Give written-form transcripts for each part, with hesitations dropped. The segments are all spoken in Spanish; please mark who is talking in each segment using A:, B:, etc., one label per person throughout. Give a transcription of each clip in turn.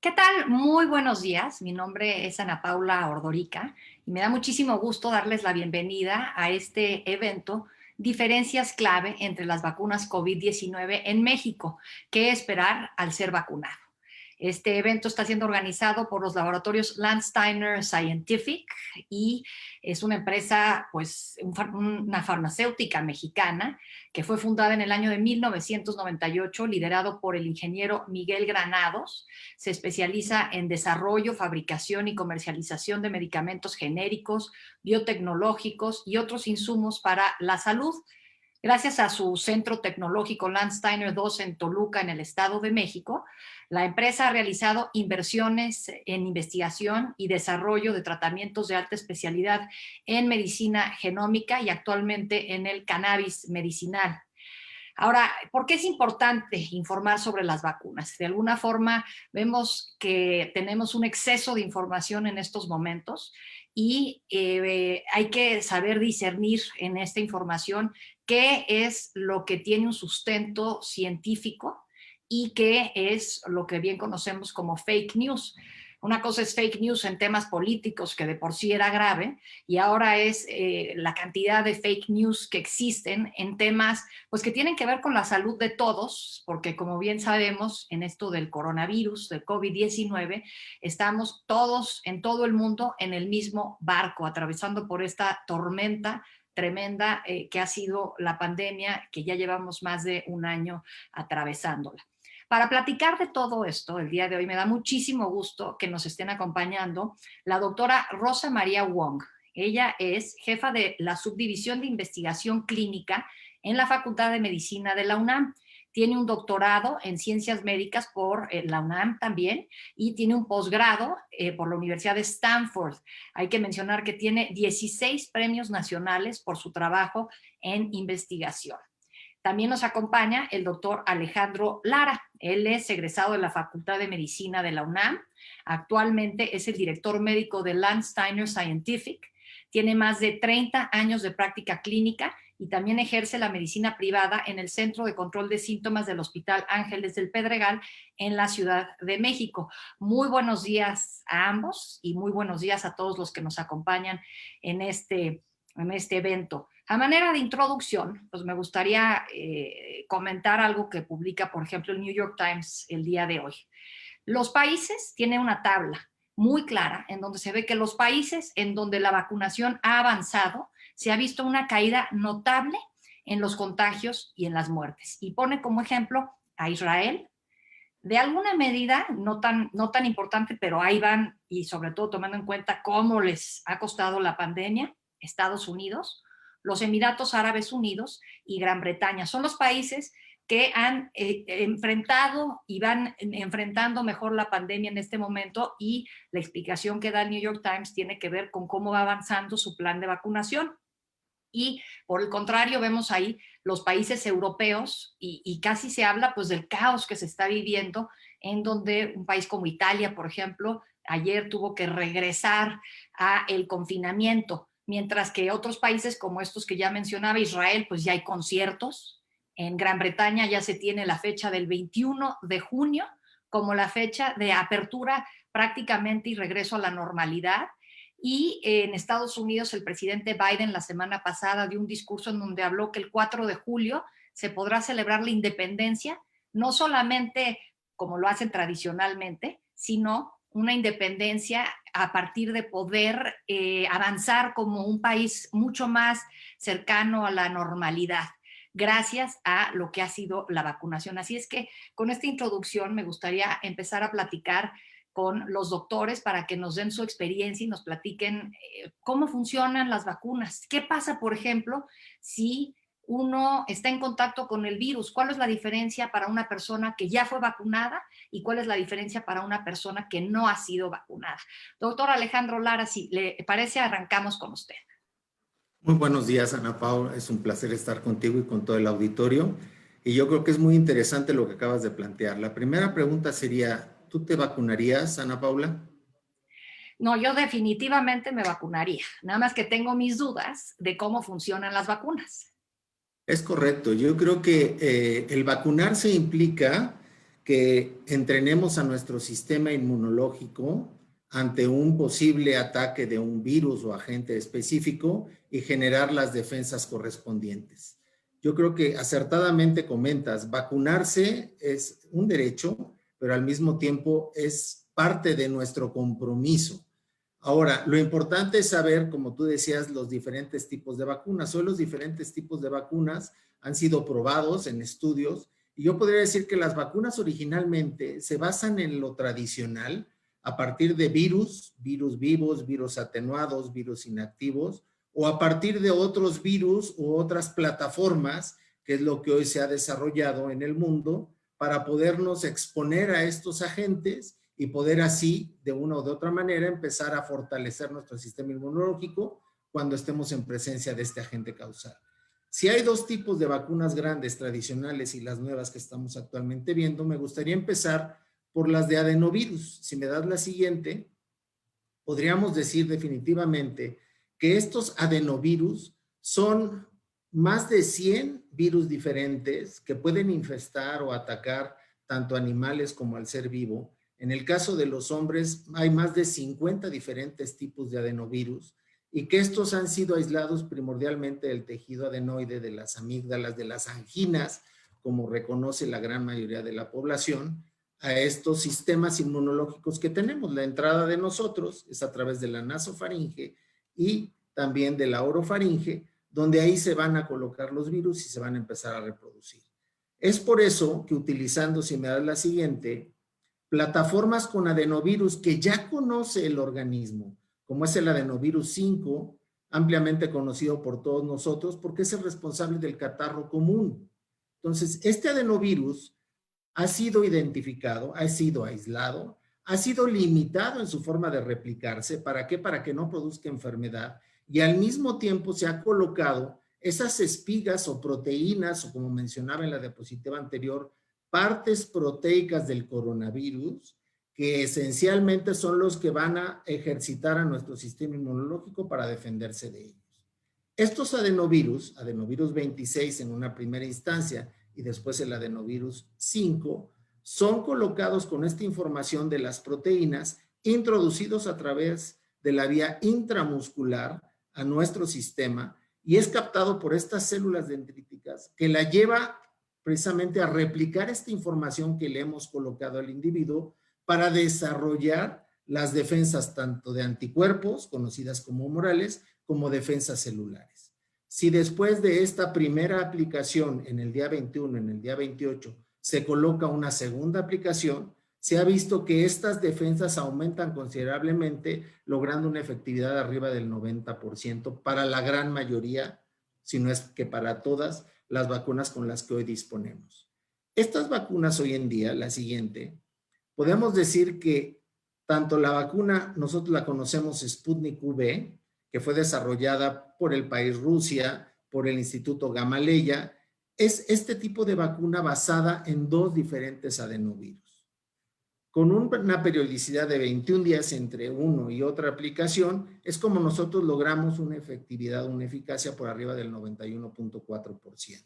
A: ¿Qué tal? Muy buenos días. Mi nombre es Ana Paula Ordorica y me da muchísimo gusto darles la bienvenida a este evento, Diferencias clave entre las vacunas COVID-19 en México. ¿Qué esperar al ser vacunado? Este evento está siendo organizado por los laboratorios Landsteiner Scientific y es una empresa, pues, una farmacéutica mexicana que fue fundada en el año de 1998, liderado por el ingeniero Miguel Granados. Se especializa en desarrollo, fabricación y comercialización de medicamentos genéricos, biotecnológicos y otros insumos para la salud. Gracias a su centro tecnológico Landsteiner 2 en Toluca, en el Estado de México, la empresa ha realizado inversiones en investigación y desarrollo de tratamientos de alta especialidad en medicina genómica y actualmente en el cannabis medicinal. Ahora, ¿por qué es importante informar sobre las vacunas? De alguna forma vemos que tenemos un exceso de información en estos momentos y hay que saber discernir en esta información qué es lo que tiene un sustento científico y qué es lo que bien conocemos como fake news. Una cosa es fake news en temas políticos, que de por sí era grave, y ahora es la cantidad de fake news que existen en temas pues que tienen que ver con la salud de todos, porque como bien sabemos, en esto del coronavirus, del COVID-19, estamos todos en todo el mundo en el mismo barco, atravesando por esta tormenta tremenda que ha sido la pandemia, que ya llevamos más de un año atravesándola. Para platicar de todo esto, el día de hoy me da muchísimo gusto que nos estén acompañando la doctora Rosa María Wong. Ella es jefa de la Subdivisión de Investigación Clínica en la Facultad de Medicina de la UNAM. Tiene un doctorado en ciencias médicas por la UNAM también y tiene un posgrado por la Universidad de Stanford. Hay que mencionar que tiene 16 premios nacionales por su trabajo en investigación. También nos acompaña el doctor Alejandro Lara. Él es egresado de la Facultad de Medicina de la UNAM. Actualmente es el director médico de Landsteiner Scientific. Tiene más de 30 años de práctica clínica y también ejerce la medicina privada en el Centro de Control de Síntomas del Hospital Ángeles del Pedregal en la Ciudad de México. Muy buenos días a ambos y muy buenos días a todos los que nos acompañan en este evento. A manera de introducción, pues me gustaría comentar algo que publica, por ejemplo, el New York Times el día de hoy. Los países tienen una tabla muy clara en donde se ve que los países en donde la vacunación ha avanzado, se ha visto una caída notable en los contagios y en las muertes. Y pone como ejemplo a Israel, de alguna medida, no tan importante, pero ahí van, y sobre todo tomando en cuenta cómo les ha costado la pandemia, Estados Unidos, los Emiratos Árabes Unidos y Gran Bretaña. Son los países que han enfrentado y van enfrentando mejor la pandemia en este momento, y la explicación que da el New York Times tiene que ver con cómo va avanzando su plan de vacunación. Y por el contrario, vemos ahí los países europeos y casi se habla pues del caos que se está viviendo, en donde un país como Italia, por ejemplo, ayer tuvo que regresar a el confinamiento, mientras que otros países como estos que ya mencionaba, Israel, pues ya hay conciertos. En Gran Bretaña ya se tiene la fecha del 21 de junio como la fecha de apertura prácticamente y regreso a la normalidad. Y en Estados Unidos el presidente Biden la semana pasada dio un discurso en donde habló que el 4 de julio se podrá celebrar la independencia, no solamente como lo hacen tradicionalmente, sino una independencia a partir de poder avanzar como un país mucho más cercano a la normalidad, gracias a lo que ha sido la vacunación. Así es que con esta introducción me gustaría empezar a platicar con los doctores para que nos den su experiencia y nos platiquen cómo funcionan las vacunas. ¿Qué pasa, por ejemplo, si uno está en contacto con el virus? ¿Cuál es la diferencia para una persona que ya fue vacunada y cuál es la diferencia para una persona que no ha sido vacunada? Doctor Alejandro Lara, si le parece, arrancamos con usted.
B: Muy buenos días, Ana Paula. Es un placer estar contigo y con todo el auditorio. Y yo creo que es muy interesante lo que acabas de plantear. La primera pregunta sería, ¿tú te vacunarías, Ana Paula?
A: No, yo definitivamente me vacunaría, nada más que tengo mis dudas de cómo funcionan las vacunas.
B: Es correcto. Yo creo que el vacunarse implica que entrenemos a nuestro sistema inmunológico ante un posible ataque de un virus o agente específico y generar las defensas correspondientes. Yo creo que acertadamente comentas, vacunarse es un derecho, pero al mismo tiempo es parte de nuestro compromiso. Ahora, lo importante es saber, como tú decías, los diferentes tipos de vacunas. Hoy los diferentes tipos de vacunas han sido probados en estudios y yo podría decir que las vacunas originalmente se basan en lo tradicional a partir de virus vivos, virus atenuados, virus inactivos, o a partir de otros virus u otras plataformas, que es lo que hoy se ha desarrollado en el mundo, para podernos exponer a estos agentes y poder así, de una u otra manera, empezar a fortalecer nuestro sistema inmunológico cuando estemos en presencia de este agente causal. Si hay dos tipos de vacunas grandes, tradicionales y las nuevas que estamos actualmente viendo, me gustaría empezar por las de adenovirus. Si me das la siguiente, podríamos decir definitivamente que estos adenovirus son más de 100 virus diferentes que pueden infestar o atacar tanto animales como al ser vivo. En el caso de los hombres hay más de 50 diferentes tipos de adenovirus y que estos han sido aislados primordialmente del tejido adenoide, de las amígdalas, de las anginas, como reconoce la gran mayoría de la población, a estos sistemas inmunológicos que tenemos. La entrada de nosotros es a través de la nasofaringe y también de la orofaringe, donde ahí se van a colocar los virus y se van a empezar a reproducir. Es por eso que utilizando, si me das la siguiente, plataformas con adenovirus que ya conoce el organismo, como es el adenovirus 5, ampliamente conocido por todos nosotros, porque es el responsable del catarro común. Entonces, este adenovirus ha sido identificado, ha sido aislado, ha sido limitado en su forma de replicarse. ¿Para qué? Para que no produzca enfermedad. Y al mismo tiempo se ha colocado esas espigas o proteínas, o como mencionaba en la diapositiva anterior, partes proteicas del coronavirus, que esencialmente son los que van a ejercitar a nuestro sistema inmunológico para defenderse de ellos. Estos adenovirus, adenovirus 26 en una primera instancia y después el adenovirus 5, son colocados con esta información de las proteínas introducidos a través de la vía intramuscular a nuestro sistema y es captado por estas células dendríticas que la lleva precisamente a replicar esta información que le hemos colocado al individuo para desarrollar las defensas tanto de anticuerpos, conocidas como humorales, como defensas celulares. Si después de esta primera aplicación en el día 21, en el día 28, se coloca una segunda aplicación, se ha visto que estas defensas aumentan considerablemente, logrando una efectividad arriba del 90% para la gran mayoría, si no es que para todas las vacunas con las que hoy disponemos. Estas vacunas hoy en día, la siguiente, podemos decir que tanto la vacuna, nosotros la conocemos Sputnik V, que fue desarrollada por el país Rusia, por el Instituto Gamaleya, es este tipo de vacuna basada en dos diferentes adenovirus. Con una periodicidad de 21 días entre uno y otra aplicación, es como nosotros logramos una efectividad, una eficacia por arriba del 91.4%.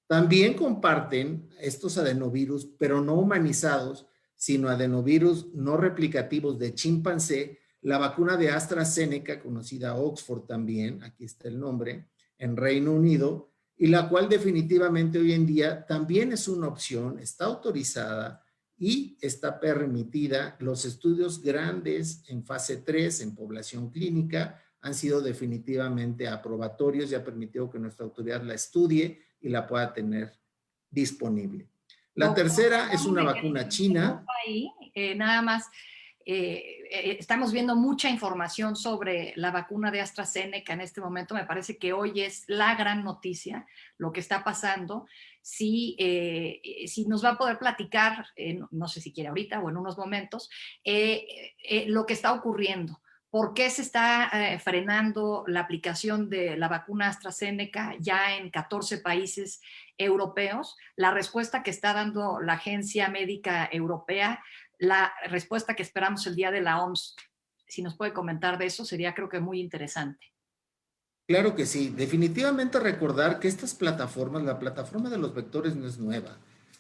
B: También comparten estos adenovirus, pero no humanizados, sino adenovirus no replicativos de chimpancé, la vacuna de AstraZeneca, conocida Oxford también, aquí está el nombre, en Reino Unido, y la cual definitivamente hoy en día también es una opción, está autorizada y está permitida. Los estudios grandes en fase 3 en población clínica han sido definitivamente aprobatorios y ha permitido que nuestra autoridad la estudie y la pueda tener disponible. La tercera es una vacuna china.
A: Ahí, nada más, estamos viendo mucha información sobre la vacuna de AstraZeneca en este momento. Me parece que hoy es la gran noticia, lo que está pasando. Si nos va a poder platicar, no sé si quiere ahorita o en unos momentos, lo que está ocurriendo. ¿Por qué se está frenando la aplicación de la vacuna AstraZeneca ya en 14 países europeos? La respuesta que está dando la Agencia Médica Europea, la respuesta que esperamos el día de la OMS, si nos puede comentar de eso, sería creo que muy interesante.
B: Claro que sí, definitivamente recordar que estas plataformas, la plataforma de los vectores no es nueva.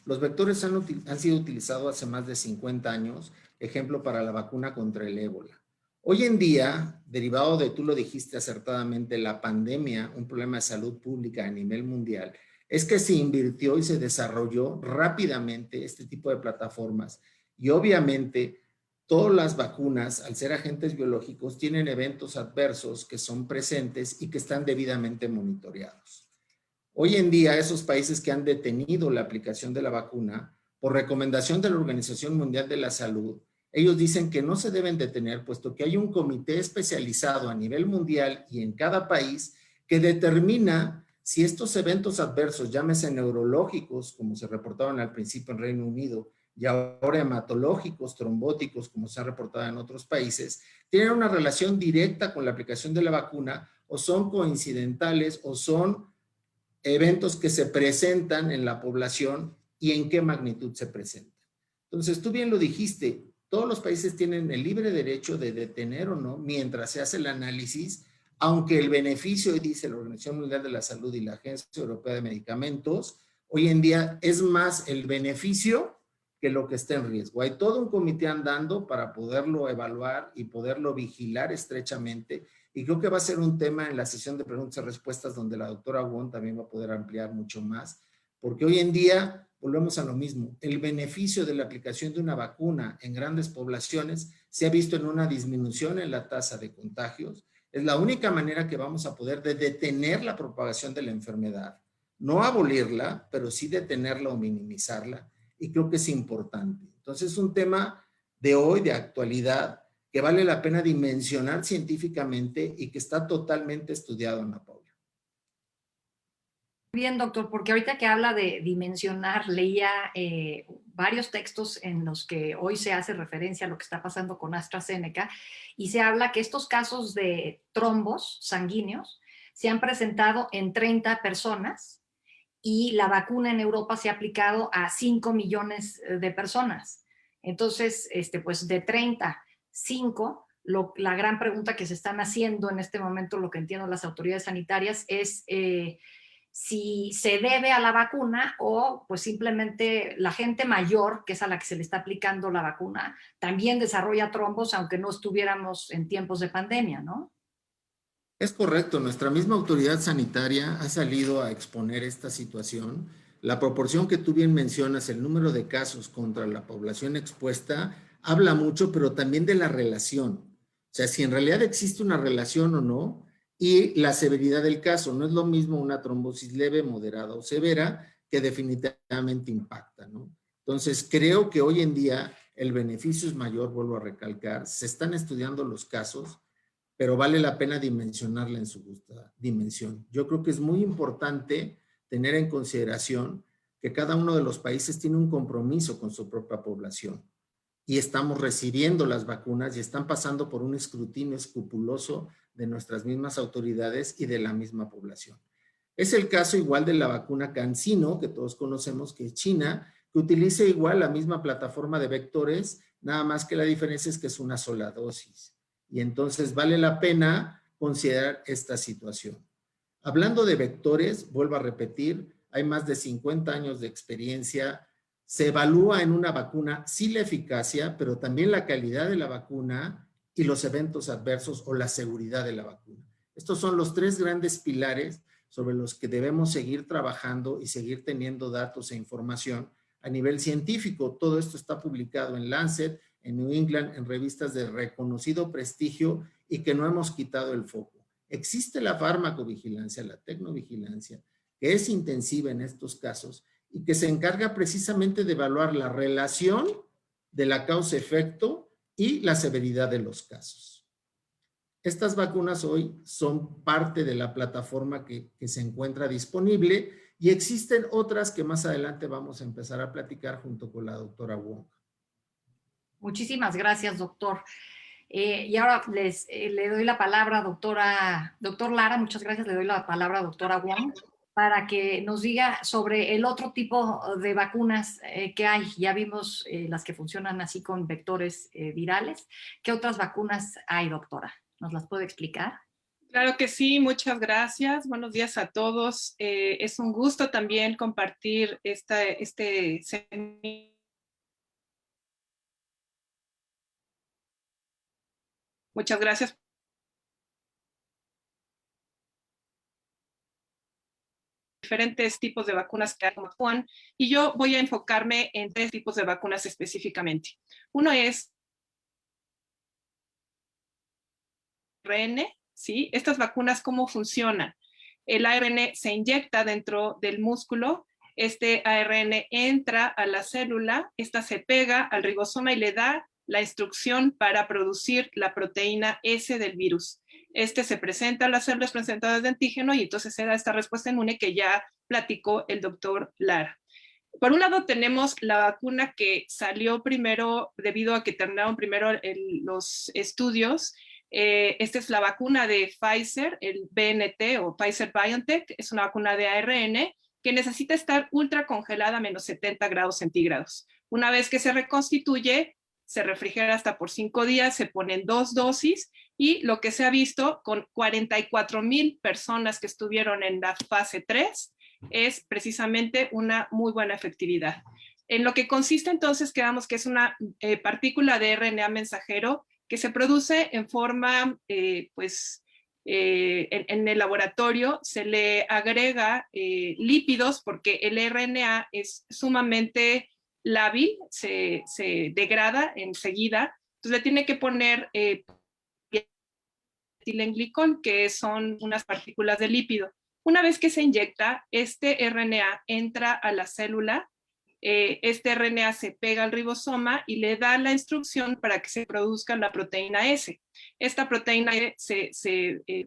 B: Los vectores han sido utilizados hace más de 50 años, ejemplo para la vacuna contra el ébola. Hoy en día, derivado de, tú lo dijiste acertadamente, la pandemia, un problema de salud pública a nivel mundial, es que se invirtió y se desarrolló rápidamente este tipo de plataformas. Y obviamente, todas las vacunas, al ser agentes biológicos, tienen eventos adversos que son presentes y que están debidamente monitoreados. Hoy en día, esos países que han detenido la aplicación de la vacuna, por recomendación de la Organización Mundial de la Salud, ellos dicen que no se deben detener, puesto que hay un comité especializado a nivel mundial y en cada país que determina si estos eventos adversos, llámese neurológicos, como se reportaron al principio en Reino Unido, y ahora hematológicos, trombóticos, como se ha reportado en otros países, tienen una relación directa con la aplicación de la vacuna o son coincidentales o son eventos que se presentan en la población y en qué magnitud se presentan. Entonces, tú bien lo dijiste, todos los países tienen el libre derecho de detener o no mientras se hace el análisis, aunque el beneficio, dice la Organización Mundial de la Salud y la Agencia Europea de Medicamentos, hoy en día es más el beneficio que lo que está en riesgo. Hay todo un comité andando para poderlo evaluar y poderlo vigilar estrechamente, y creo que va a ser un tema en la sesión de preguntas y respuestas donde la doctora Wong también va a poder ampliar mucho más, porque hoy en día volvemos a lo mismo. El beneficio de la aplicación de una vacuna en grandes poblaciones se ha visto en una disminución en la tasa de contagios. Es la única manera que vamos a poder de detener la propagación de la enfermedad. No abolirla, pero sí detenerla o minimizarla. Y creo que es importante. Entonces, es un tema de hoy, de actualidad, que vale la pena dimensionar científicamente y que está totalmente estudiado, Ana Paula.
A: Bien, doctor, porque ahorita que habla de dimensionar, leía varios textos en los que hoy se hace referencia a lo que está pasando con AstraZeneca y se habla que estos casos de trombos sanguíneos se han presentado en 30 personas y la vacuna en Europa se ha aplicado a 5 millones de personas. Entonces, pues de 30, 5, la gran pregunta que se están haciendo en este momento, lo que entiendo las autoridades sanitarias, es si se debe a la vacuna o pues simplemente la gente mayor, que es a la que se le está aplicando la vacuna, también desarrolla trombos, aunque no estuviéramos en tiempos de pandemia, ¿no?
B: Es correcto, nuestra misma autoridad sanitaria ha salido a exponer esta situación. La proporción que tú bien mencionas, el número de casos contra la población expuesta, habla mucho, pero también de la relación. O sea, si en realidad existe una relación o no, y la severidad del caso. No es lo mismo una trombosis leve, moderada o severa, que definitivamente impacta, ¿no? Entonces, creo que hoy en día el beneficio es mayor, vuelvo a recalcar. Se están estudiando los casos, pero vale la pena dimensionarla en su justa dimensión. Yo creo que es muy importante tener en consideración que cada uno de los países tiene un compromiso con su propia población y estamos recibiendo las vacunas y están pasando por un escrutinio escrupuloso de nuestras mismas autoridades y de la misma población. Es el caso igual de la vacuna CanSino, que todos conocemos, que es China, que utiliza igual la misma plataforma de vectores, nada más que la diferencia es que es una sola dosis. Y entonces vale la pena considerar esta situación. Hablando de vectores, vuelvo a repetir, hay más de 50 años de experiencia. Se evalúa en una vacuna sí la eficacia, pero también la calidad de la vacuna y los eventos adversos o la seguridad de la vacuna. Estos son los tres grandes pilares sobre los que debemos seguir trabajando y seguir teniendo datos e información a nivel científico. Todo esto está publicado en Lancet, en New England, en revistas de reconocido prestigio y que no hemos quitado el foco. Existe la farmacovigilancia, la tecnovigilancia, que es intensiva en estos casos y que se encarga precisamente de evaluar la relación de la causa-efecto y la severidad de los casos. Estas vacunas hoy son parte de la plataforma que se encuentra disponible y existen otras que más adelante vamos a empezar a platicar junto con la doctora Wong.
A: Muchísimas gracias, doctor. Y ahora le doy la palabra a doctor Lara, muchas gracias, le doy la palabra a doctora Wong para que nos diga sobre el otro tipo de vacunas que hay. Ya vimos las que funcionan así con vectores virales. ¿Qué otras vacunas hay, doctora? ¿Nos las puede explicar?
C: Claro que sí, muchas gracias. Buenos días a todos. Es un gusto también compartir este seminario. Muchas gracias. Diferentes tipos de vacunas que actúan y yo voy a enfocarme en 3 tipos de vacunas específicamente. Uno es ARN, ¿sí? Estas vacunas, ¿cómo funcionan? El ARN se inyecta dentro del músculo, este ARN entra a la célula, esta se pega al ribosoma y le da la instrucción para producir la proteína S del virus. Este se presenta a las células presentadas de antígeno y entonces se da esta respuesta inmune que ya platicó el doctor Lara. Por un lado tenemos la vacuna que salió primero debido a que terminaron primero los estudios. Esta es la vacuna de Pfizer, el BNT o Pfizer BioNTech, es una vacuna de ARN que necesita estar ultra congelada a menos 70 grados centígrados. Una vez que se reconstituye, se refrigera hasta por 5 días, se ponen 2 dosis y lo que se ha visto con 44,000 personas que estuvieron en la fase 3 es precisamente una muy buena efectividad. En lo que consiste entonces, quedamos que es una partícula de RNA mensajero que se produce en forma, en el laboratorio se le agrega lípidos porque el RNA es sumamente lábil, se degrada enseguida, entonces le tiene que poner etilenglicol, que son unas partículas de lípido. Una vez que se inyecta, este RNA entra a la célula, este RNA se pega al ribosoma y le da la instrucción para que se produzca la proteína S. Esta proteína se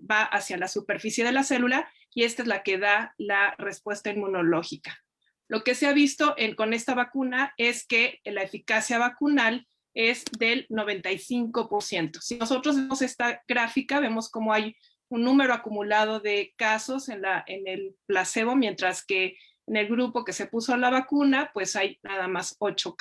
C: va hacia la superficie de la célula y esta es la que da la respuesta inmunológica. Lo que se ha visto con esta vacuna es que la eficacia vacunal es del 95%. Si nosotros vemos esta gráfica, vemos cómo hay un número acumulado de casos en el placebo, mientras que en el grupo que se puso la vacuna, pues hay nada más 8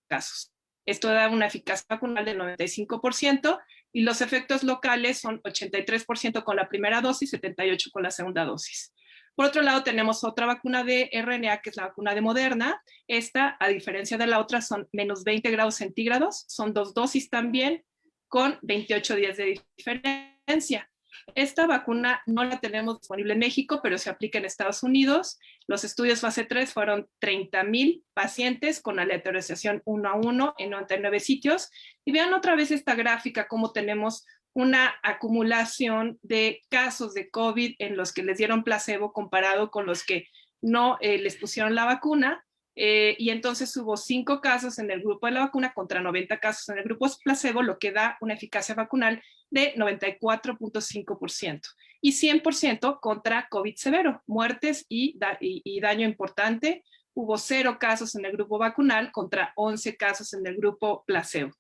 C: casos. Esto da una eficacia vacunal del 95% y los efectos locales son 83% con la primera dosis, 78% con la segunda dosis. Por otro lado, tenemos otra vacuna de RNA, que es la vacuna de Moderna. Esta, a diferencia de la otra, son menos 20 grados centígrados, son 2 dosis también, con 28 días de diferencia. Esta vacuna no la tenemos disponible en México, pero se aplica en Estados Unidos. Los estudios fase 3 fueron 30,000 pacientes con aleatorización 1 a 1 en 99 sitios. Y vean otra vez esta gráfica, cómo tenemos una acumulación de casos de COVID en los que les dieron placebo comparado con los que no les pusieron la vacuna. Y entonces hubo 5 casos en el grupo de la vacuna contra 90 casos en el grupo placebo, lo que da una eficacia vacunal de 94.5% y 100% contra COVID severo, muertes y daño importante. Hubo 0 casos en el grupo vacunal contra 11 casos en el grupo placebo.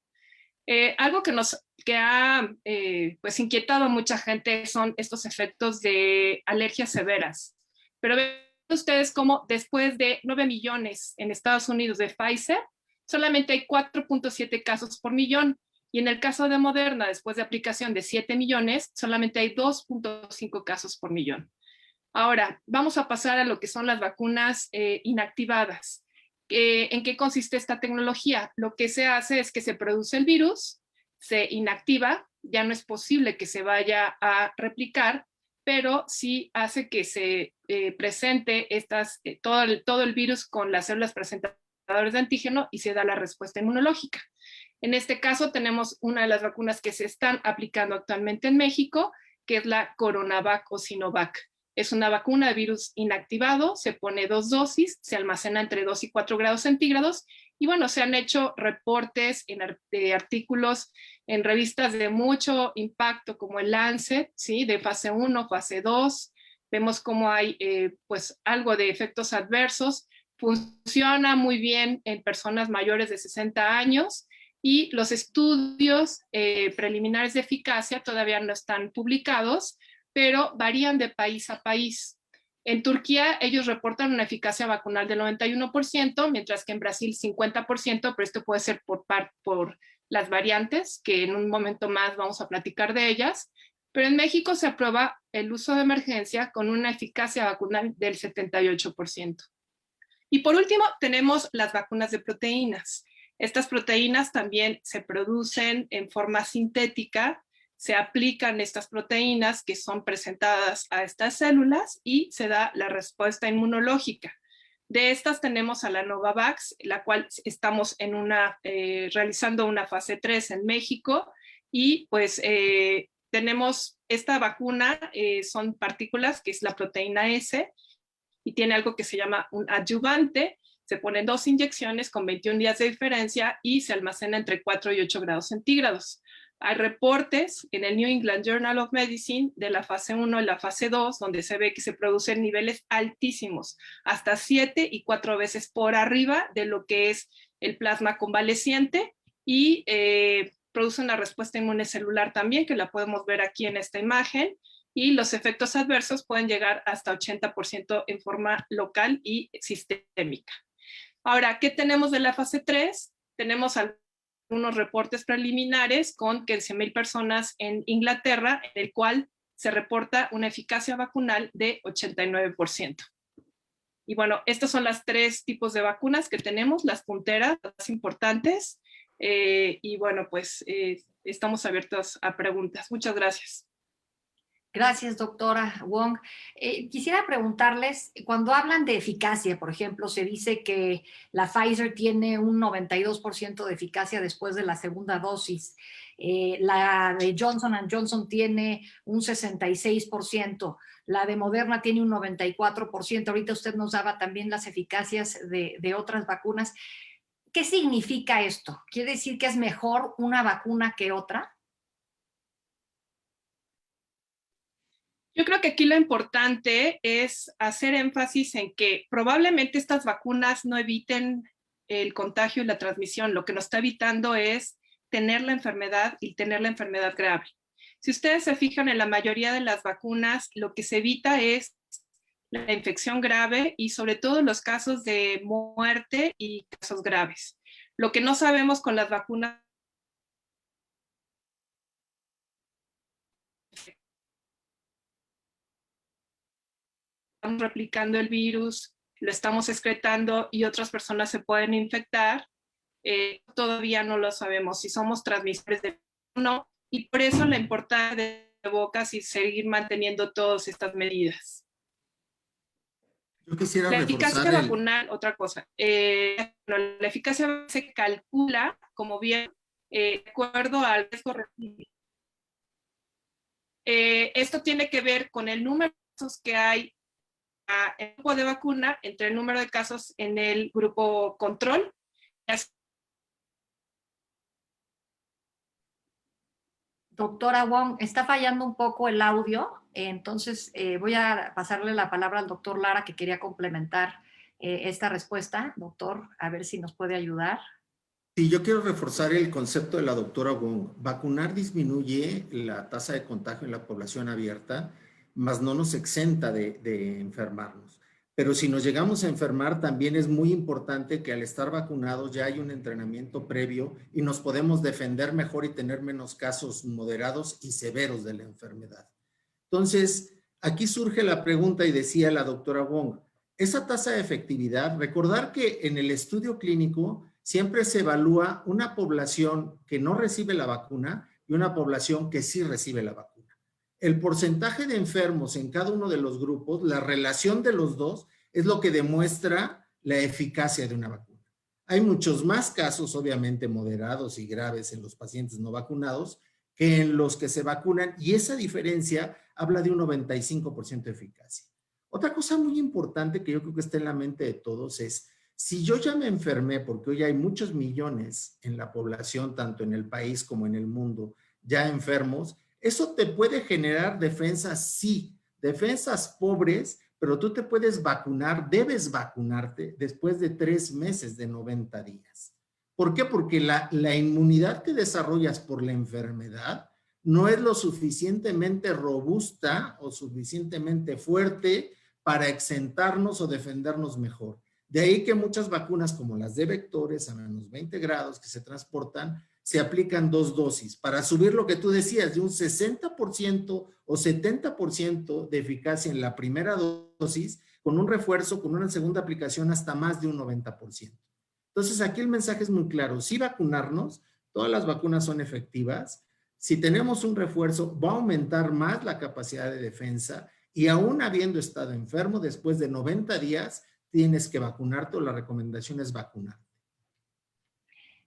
C: Algo que ha pues inquietado a mucha gente son estos efectos de alergias severas. Pero ven ustedes cómo después de 9 millones en Estados Unidos de Pfizer, solamente hay 4.7 casos por millón. Y en el caso de Moderna, después de aplicación de 7 millones, solamente hay 2.5 casos por millón. Ahora, vamos a pasar a lo que son las vacunas inactivadas. ¿En qué consiste esta tecnología? Lo que se hace es que se produce el virus, se inactiva, ya no es posible que se vaya a replicar, pero sí hace que se presente todo el virus con las células presentadoras de antígeno y se da la respuesta inmunológica. En este caso tenemos una de las vacunas que se están aplicando actualmente en México, que es la Coronavac o Sinovac. Es una vacuna de virus inactivado, se pone 2 dosis, se almacena entre 2 y 4 grados centígrados y bueno, se han hecho reportes de artículos en revistas de mucho impacto como el Lancet, ¿sí? De fase 1, fase 2. Vemos cómo hay pues algo de efectos adversos. Funciona muy bien en personas mayores de 60 años y los estudios preliminares de eficacia todavía no están publicados, pero varían de país a país. En Turquía ellos reportan una eficacia vacunal del 91%, mientras que en Brasil 50%, pero esto puede ser por las variantes, que en un momento más vamos a platicar de ellas. Pero en México se aprueba el uso de emergencia con una eficacia vacunal del 78%. Y por último, tenemos las vacunas de proteínas. Estas proteínas también se producen en forma sintética, se aplican estas proteínas que son presentadas a estas células y se da la respuesta inmunológica. De estas tenemos a la Novavax, la cual estamos realizando una fase 3 en México y pues tenemos esta vacuna, son partículas, que es la proteína S, y tiene algo que se llama un adyuvante. Se ponen 2 inyecciones con 21 días de diferencia y se almacena entre 4 y 8 grados centígrados. Hay reportes en el New England Journal of Medicine de la fase 1 y la fase 2, donde se ve que se producen niveles altísimos, hasta 7 y 4 veces por arriba de lo que es el plasma convaleciente, y produce una respuesta inmune celular también, que la podemos ver aquí en esta imagen, y los efectos adversos pueden llegar hasta 80% en forma local y sistémica. Ahora, ¿qué tenemos de la fase 3? Tenemos algunos reportes preliminares con 15,000 personas en Inglaterra, en el cual se reporta una eficacia vacunal de 89%. Y bueno, estos son los 3 tipos de vacunas que tenemos, las punteras, las importantes, y bueno, pues estamos abiertos a preguntas. Muchas gracias.
A: Gracias, doctora Wong. Quisiera preguntarles, cuando hablan de eficacia, por ejemplo, se dice que la Pfizer tiene un 92% de eficacia después de la segunda dosis. La de Johnson & Johnson tiene un 66%. La de Moderna tiene un 94%. Ahorita usted nos daba también las eficacias de otras vacunas. ¿Qué significa esto? ¿Quiere decir que es mejor una vacuna que otra?
C: Yo creo que aquí lo importante es hacer énfasis en que probablemente estas vacunas no eviten el contagio y la transmisión. Lo que nos está evitando es tener la enfermedad y tener la enfermedad grave. Si ustedes se fijan en la mayoría de las vacunas, lo que se evita es la infección grave y sobre todo los casos de muerte y casos graves. Lo que no sabemos con las vacunas estamos replicando el virus, lo estamos excretando y otras personas se pueden infectar, todavía no lo sabemos si somos transmisores de o no, y por eso la importancia de bocas y seguir manteniendo todas estas medidas.
B: Yo quisiera
C: La
B: reforzar
C: eficacia vacunal, otra cosa, la eficacia se calcula, como bien, de acuerdo al riesgo recibido. Esto tiene que ver con el número de casos que hay en el grupo de vacuna entre el número de casos en el grupo control.
A: Doctora Wong, está fallando un poco el audio, entonces voy a pasarle la palabra al doctor Lara, que quería complementar esta respuesta. Doctor, a ver si nos puede ayudar.
B: Sí, yo quiero reforzar el concepto de la doctora Wong. Vacunar disminuye la tasa de contagio en la población abierta, mas no nos exenta de enfermarnos. Pero si nos llegamos a enfermar, también es muy importante que al estar vacunados ya hay un entrenamiento previo y nos podemos defender mejor y tener menos casos moderados y severos de la enfermedad. Entonces, aquí surge la pregunta y decía la doctora Wong, esa tasa de efectividad, recordar que en el estudio clínico siempre se evalúa una población que no recibe la vacuna y una población que sí recibe la vacuna. El porcentaje de enfermos en cada uno de los grupos, la relación de los dos, es lo que demuestra la eficacia de una vacuna. Hay muchos más casos, obviamente, moderados y graves en los pacientes no vacunados que en los que se vacunan, y esa diferencia habla de un 95% de eficacia. Otra cosa muy importante que yo creo que está en la mente de todos es, si yo ya me enfermé, porque hoy hay muchos millones en la población, tanto en el país como en el mundo, ya enfermos, eso te puede generar defensas, sí, defensas pobres, pero tú te puedes vacunar, debes vacunarte después de 3 meses de 90 días. ¿Por qué? Porque la inmunidad que desarrollas por la enfermedad no es lo suficientemente robusta o suficientemente fuerte para exentarnos o defendernos mejor. De ahí que muchas vacunas como las de vectores a menos 20 grados que se transportan se aplican 2 dosis para subir lo que tú decías, de un 60% o 70% de eficacia en la primera dosis, con un refuerzo, con una segunda aplicación hasta más de un 90%. Entonces, aquí el mensaje es muy claro. Sí vacunarnos, todas las vacunas son efectivas. Si tenemos un refuerzo, va a aumentar más la capacidad de defensa y aún habiendo estado enfermo, después de 90 días, tienes que vacunarte o la recomendación es vacunar.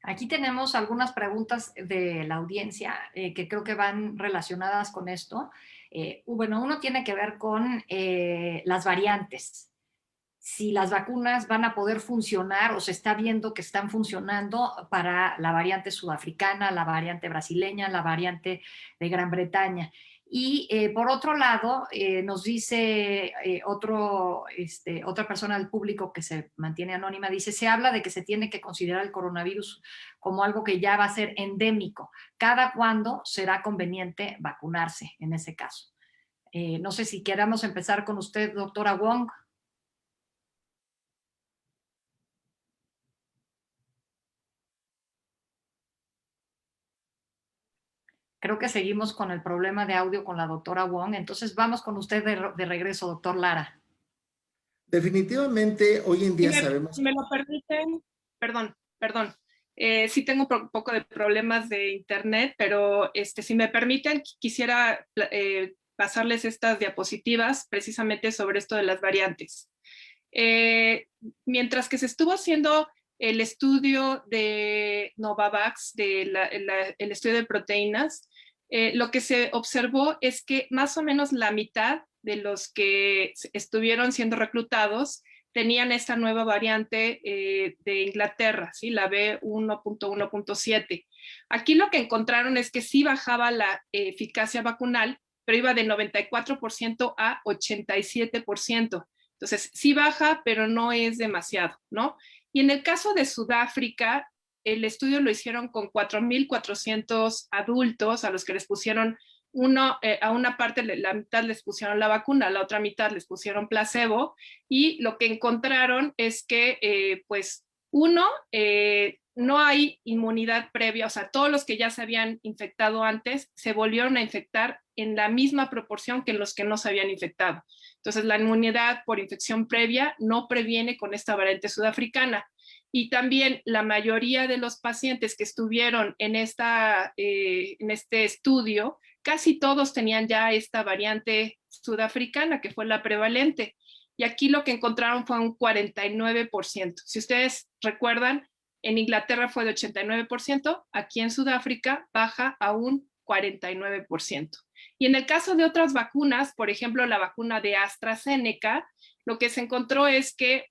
A: Aquí tenemos algunas preguntas de la audiencia que creo que van relacionadas con esto. Bueno, uno tiene que ver con las variantes. Si las vacunas van a poder funcionar o se está viendo que están funcionando para la variante sudafricana, la variante brasileña, la variante de Gran Bretaña. Y por otro lado, nos dice otra persona del público que se mantiene anónima, dice, se habla de que se tiene que considerar el coronavirus como algo que ya va a ser endémico. ¿Cada cuándo será conveniente vacunarse en ese caso? No sé si queramos empezar con usted, doctora Wong. Creo que seguimos con el problema de audio con la doctora Wong. Entonces vamos con usted de regreso, doctor Lara.
B: Definitivamente, hoy en día
C: Si
B: sabemos...
C: me lo permiten, perdón. Sí tengo un poco de problemas de internet, pero si me permiten, quisiera pasarles estas diapositivas precisamente sobre esto de las variantes. Mientras que se estuvo haciendo el estudio de Novavax, el estudio de proteínas, lo que se observó es que más o menos la mitad de los que estuvieron siendo reclutados tenían esta nueva variante de Inglaterra, ¿sí? La B1.1.7. Aquí lo que encontraron es que sí bajaba la eficacia vacunal, pero iba de 94% a 87%. Entonces, sí baja, pero no es demasiado, ¿no? Y en el caso de Sudáfrica, el estudio lo hicieron con 4,400 adultos a los que les pusieron a una parte la mitad les pusieron la vacuna, a la otra mitad les pusieron placebo, y lo que encontraron es que, no hay inmunidad previa, o sea, todos los que ya se habían infectado antes se volvieron a infectar en la misma proporción que los que no se habían infectado. Entonces, la inmunidad por infección previa no previene con esta variante sudafricana. Y también la mayoría de los pacientes que estuvieron en este estudio, casi todos tenían ya esta variante sudafricana, que fue la prevalente. Y aquí lo que encontraron fue un 49%. Si ustedes recuerdan, en Inglaterra fue de 89%, aquí en Sudáfrica baja a un 49%. Y en el caso de otras vacunas, por ejemplo, la vacuna de AstraZeneca, lo que se encontró es que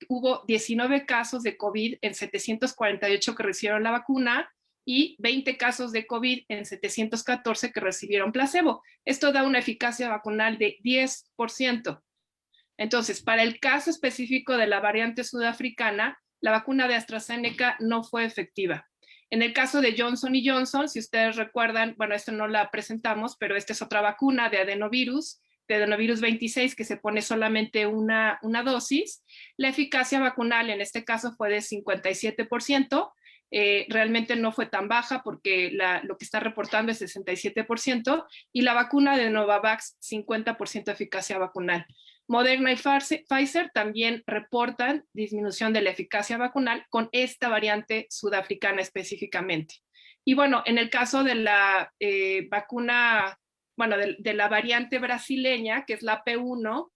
C: hubo 19 casos de COVID en 748 que recibieron la vacuna y 20 casos de COVID en 714 que recibieron placebo. Esto da una eficacia vacunal de 10%. Entonces, para el caso específico de la variante sudafricana, la vacuna de AstraZeneca no fue efectiva. En el caso de Johnson y Johnson, si ustedes recuerdan, bueno, esto no la presentamos, pero esta es otra vacuna de adenovirus 26, que se pone solamente una dosis. La eficacia vacunal en este caso fue de 57%. Realmente no fue tan baja porque lo que está reportando es 67%, y la vacuna de Novavax 50% de eficacia vacunal. Moderna y Pfizer también reportan disminución de la eficacia vacunal con esta variante sudafricana específicamente. Y bueno, en el caso de la vacuna, bueno, de la variante brasileña, que es la P1,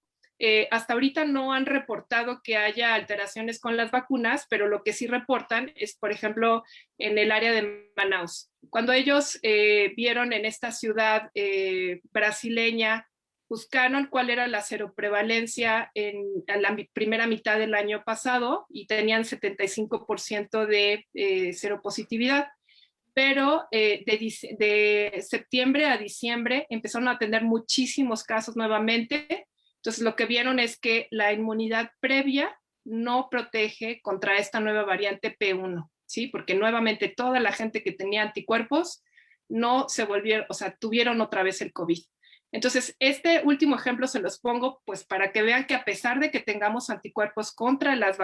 C: hasta ahorita no han reportado que haya alteraciones con las vacunas, pero lo que sí reportan es, por ejemplo, en el área de Manaus. Cuando ellos vieron en esta ciudad brasileña, buscaron cuál era la seroprevalencia en la primera mitad del año pasado y tenían 75% de seropositividad. Pero de septiembre a diciembre empezaron a tener muchísimos casos nuevamente. Entonces, lo que vieron es que la inmunidad previa no protege contra esta nueva variante P1, ¿sí? Porque nuevamente toda la gente que tenía anticuerpos no se volvieron, o sea, tuvieron otra vez el COVID. Entonces, este último ejemplo se los pongo pues para que vean que a pesar de que tengamos anticuerpos contra las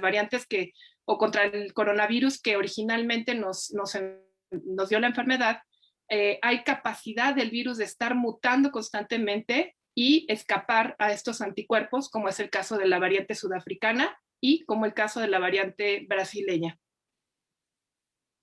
C: variantes o contra el coronavirus que originalmente nos dio la enfermedad, hay capacidad del virus de estar mutando constantemente y escapar a estos anticuerpos, como es el caso de la variante sudafricana y como el caso de la variante brasileña.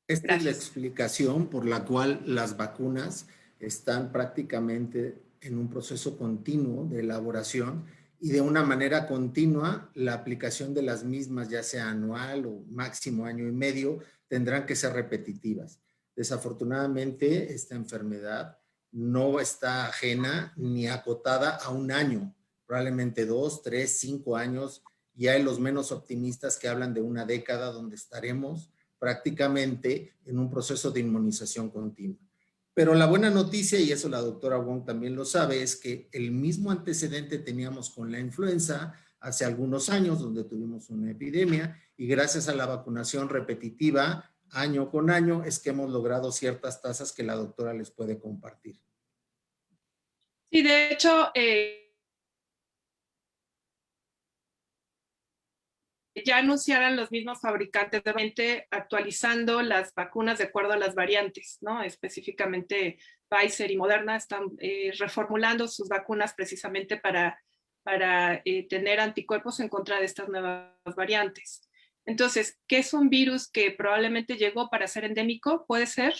B: Esta es la explicación por la cual las vacunas están prácticamente en un proceso continuo de elaboración y de una manera continua la aplicación de las mismas, ya sea anual o máximo año y medio, tendrán que ser repetitivas. Desafortunadamente, esta enfermedad no está ajena ni acotada a un año, probablemente 2, 3, 5 años, y hay los menos optimistas que hablan de una década donde estaremos prácticamente en un proceso de inmunización continua. Pero la buena noticia, y eso la doctora Wong también lo sabe, es que el mismo antecedente teníamos con la influenza hace algunos años, donde tuvimos una epidemia, y gracias a la vacunación repetitiva, año con año, es que hemos logrado ciertas tasas que la doctora les puede compartir.
C: Sí, de hecho, ya anunciaron los mismos fabricantes de actualizando las vacunas de acuerdo a las variantes, ¿no? Específicamente Pfizer y Moderna están reformulando sus vacunas precisamente para tener anticuerpos en contra de estas nuevas variantes. Entonces, ¿qué es un virus que probablemente llegó para ser endémico? Puede ser,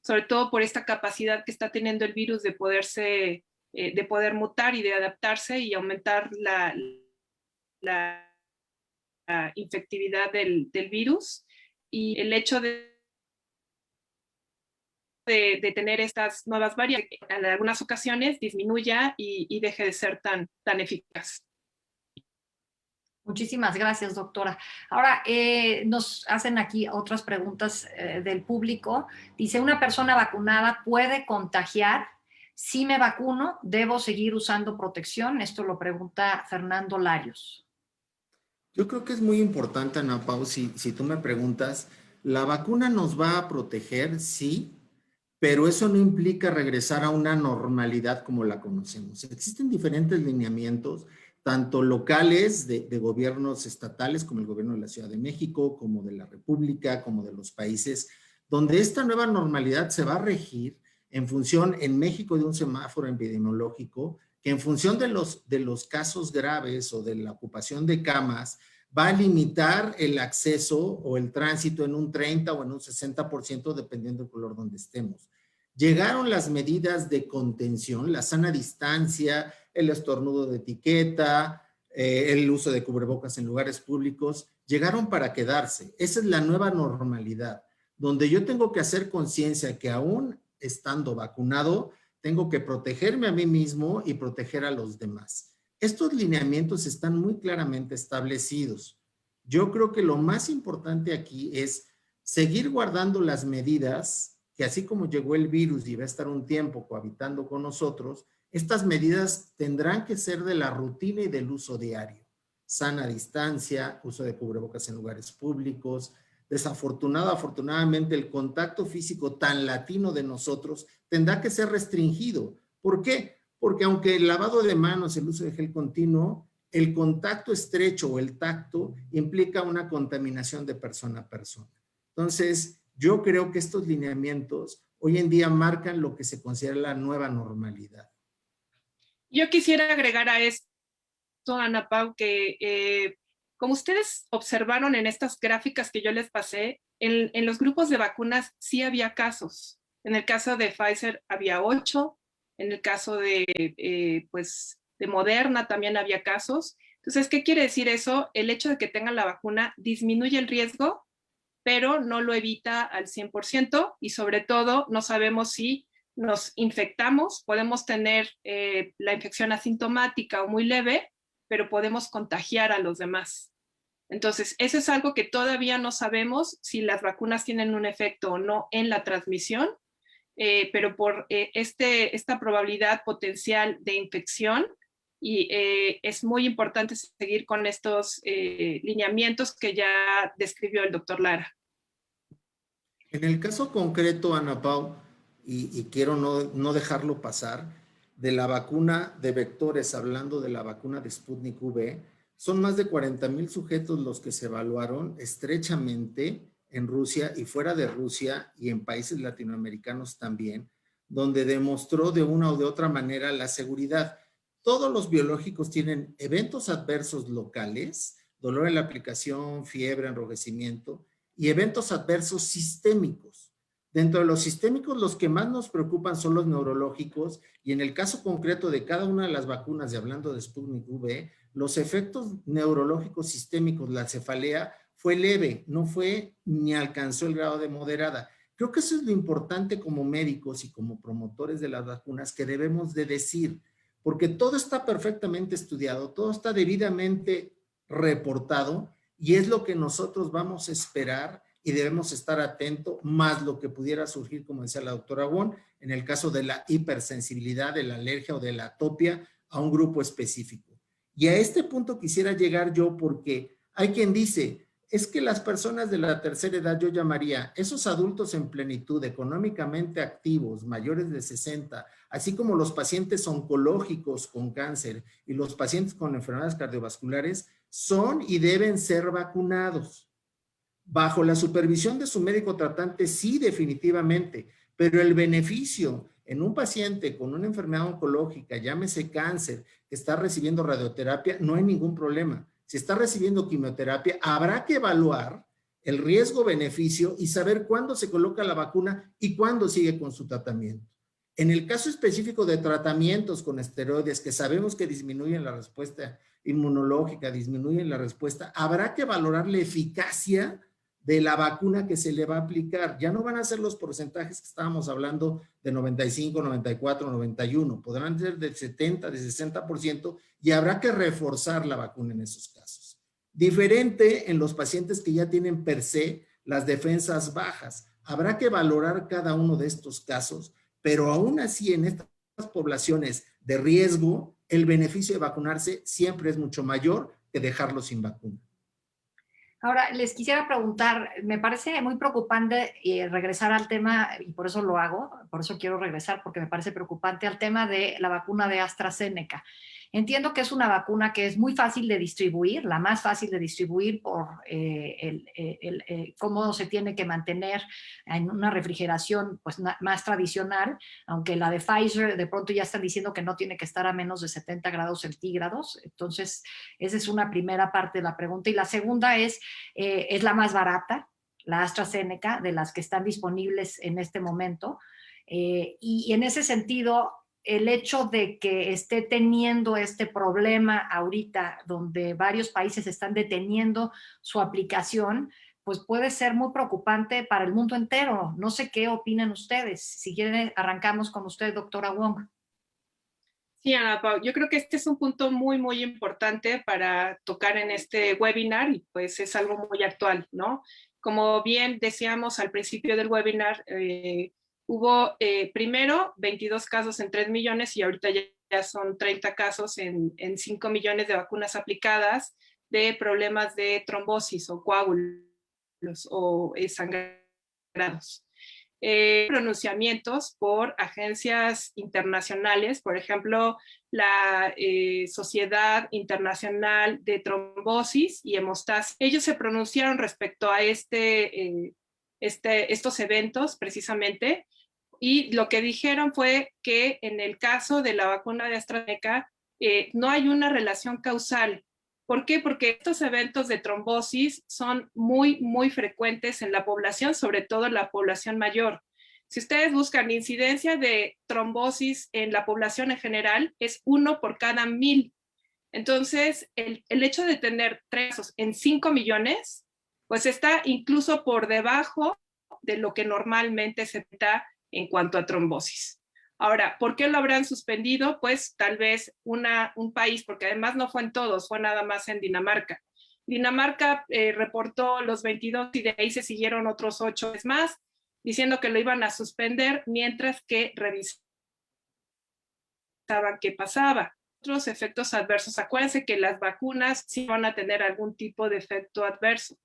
C: sobre todo por esta capacidad que está teniendo el virus de poder mutar y de adaptarse y aumentar la infectividad del virus, y el hecho de tener estas nuevas variantes en algunas ocasiones disminuya y deje de ser tan eficaz.
A: Muchísimas gracias, doctora. Ahora, nos hacen aquí otras preguntas del público. Dice, ¿una persona vacunada puede contagiar? Si me vacuno, ¿debo seguir usando protección? Esto lo pregunta Fernando Larios.
B: Yo creo que es muy importante, Ana Pau, si tú me preguntas, ¿la vacuna nos va a proteger? Sí, pero eso no implica regresar a una normalidad como la conocemos. Existen diferentes lineamientos, tanto locales de gobiernos estatales, como el gobierno de la Ciudad de México, como de la República, como de los países, donde esta nueva normalidad se va a regir en función, en México, de un semáforo epidemiológico, que en función de los casos graves o de la ocupación de camas, va a limitar el acceso o el tránsito en un 30 o en un 60%, dependiendo del color donde estemos. Llegaron las medidas de contención, la sana distancia, el estornudo de etiqueta, el uso de cubrebocas en lugares públicos, llegaron para quedarse. Esa es la nueva normalidad, donde yo tengo que hacer conciencia que aún estando vacunado, tengo que protegerme a mí mismo y proteger a los demás. Estos lineamientos están muy claramente establecidos. Yo creo que lo más importante aquí es seguir guardando las medidas, que así como llegó el virus y va a estar un tiempo cohabitando con nosotros, estas medidas tendrán que ser de la rutina y del uso diario. Sana distancia, uso de cubrebocas en lugares públicos. Afortunadamente, el contacto físico tan latino de nosotros tendrá que ser restringido. ¿Por qué? Porque aunque el lavado de manos, el uso de gel continuo, el contacto estrecho o el tacto implica una contaminación de persona a persona. Entonces, yo creo que estos lineamientos hoy en día marcan lo que se considera la nueva normalidad.
C: Yo quisiera agregar a esto, Ana Pau, que como ustedes observaron en estas gráficas que yo les pasé, en los grupos de vacunas sí había casos. En el caso de Pfizer había 8, en el caso de Moderna también había casos. Entonces, ¿qué quiere decir eso? El hecho de que tengan la vacuna disminuye el riesgo, pero no lo evita al 100%, y sobre todo no sabemos si nos infectamos, podemos tener la infección asintomática o muy leve, pero podemos contagiar a los demás. Entonces, eso es algo que todavía no sabemos si las vacunas tienen un efecto o no en la transmisión, pero por esta probabilidad potencial de infección, y es muy importante seguir con estos lineamientos que ya describió el doctor Lara.
B: En el caso concreto, Ana Pau, y quiero no dejarlo pasar, de la vacuna de vectores, hablando de la vacuna de Sputnik V, son más de 40,000 sujetos los que se evaluaron estrechamente en Rusia y fuera de Rusia y en países latinoamericanos también, donde demostró de una o de otra manera la seguridad. Todos los biológicos tienen eventos adversos locales, dolor en la aplicación, fiebre, enrojecimiento, y eventos adversos sistémicos. Dentro de los sistémicos, los que más nos preocupan son los neurológicos, y en el caso concreto de cada una de las vacunas, y hablando de Sputnik V, los efectos neurológicos sistémicos, la cefalea, fue leve, no fue ni alcanzó el grado de moderada. Creo que eso es lo importante como médicos y como promotores de las vacunas que debemos de decir, porque todo está perfectamente estudiado, todo está debidamente reportado y es lo que nosotros vamos a esperar y debemos estar atentos, más lo que pudiera surgir, como decía la doctora Wong, en el caso de la hipersensibilidad, de la alergia o de la atopia a un grupo específico. Y a este punto quisiera llegar yo porque hay quien dice, es que las personas de la tercera edad, yo llamaría esos adultos en plenitud, económicamente activos, mayores de 60, así como los pacientes oncológicos con cáncer y los pacientes con enfermedades cardiovasculares, son y deben ser vacunados. Bajo la supervisión de su médico tratante, sí, definitivamente, pero el beneficio en un paciente con una enfermedad oncológica, llámese cáncer, que está recibiendo radioterapia, no hay ningún problema. Si está recibiendo quimioterapia, habrá que evaluar el riesgo-beneficio y saber cuándo se coloca la vacuna y cuándo sigue con su tratamiento. En el caso específico de tratamientos con esteroides, que sabemos que disminuyen la respuesta inmunológica, disminuyen la respuesta, habrá que valorar la eficacia de la vacuna que se le va a aplicar. Ya no van a ser los porcentajes que estábamos hablando de 95, 94, 91. Podrán ser del 70, de 60% y habrá que reforzar la vacuna en esos casos. Diferente en los pacientes que ya tienen per se las defensas bajas. Habrá que valorar cada uno de estos casos, pero aún así en estas poblaciones de riesgo, el beneficio de vacunarse siempre es mucho mayor que dejarlo sin vacuna.
A: Ahora, les quisiera preguntar, me parece muy preocupante regresar al tema, y por eso lo hago, por eso quiero regresar, porque me parece preocupante al tema de la vacuna de AstraZeneca. Entiendo que es una vacuna que es muy fácil de distribuir, la más fácil de distribuir por cómo se tiene que mantener en una refrigeración pues, más tradicional, aunque la de Pfizer de pronto ya están diciendo que no tiene que estar a menos de 70 grados centígrados. Entonces, esa es una primera parte de la pregunta. Y la segunda es la más barata, la AstraZeneca, de las que están disponibles en este momento. Y en ese sentido, el hecho de que esté teniendo este problema ahorita, donde varios países están deteniendo su aplicación, pues puede ser muy preocupante para el mundo entero. No sé qué opinan ustedes. Si quieren, arrancamos con usted, doctora Wong.
C: Sí, Ana Pau, yo creo que este es un punto muy, muy importante para tocar en este webinar y pues es algo muy actual, ¿no? Como bien decíamos al principio del webinar, hubo primero 22 casos en 3 millones y ahorita ya son 30 casos en 5 millones de vacunas aplicadas de problemas de trombosis o coágulos o sangrados. Pronunciamientos por agencias internacionales, por ejemplo, la Sociedad Internacional de Trombosis y Hemostasia. Ellos se pronunciaron respecto a estos eventos precisamente y lo que dijeron fue que en el caso de la vacuna de AstraZeneca no hay una relación causal. ¿Por qué? Porque estos eventos de trombosis son muy, muy frecuentes en la población, sobre todo en la población mayor. Si ustedes buscan incidencia de trombosis en la población en general, es 1 por cada 1000. Entonces, el hecho de tener 3 casos en 5 millones, pues está incluso por debajo de lo que normalmente se da en cuanto a trombosis. Ahora, ¿por qué lo habrán suspendido? Pues tal vez un país, porque además no fue en todos, fue nada más en Dinamarca. Dinamarca reportó los 22 y de ahí se siguieron otros 8 más, diciendo que lo iban a suspender mientras que revisaban qué pasaba. Otros efectos adversos. Acuérdense que las vacunas sí van a tener algún tipo de efecto adverso.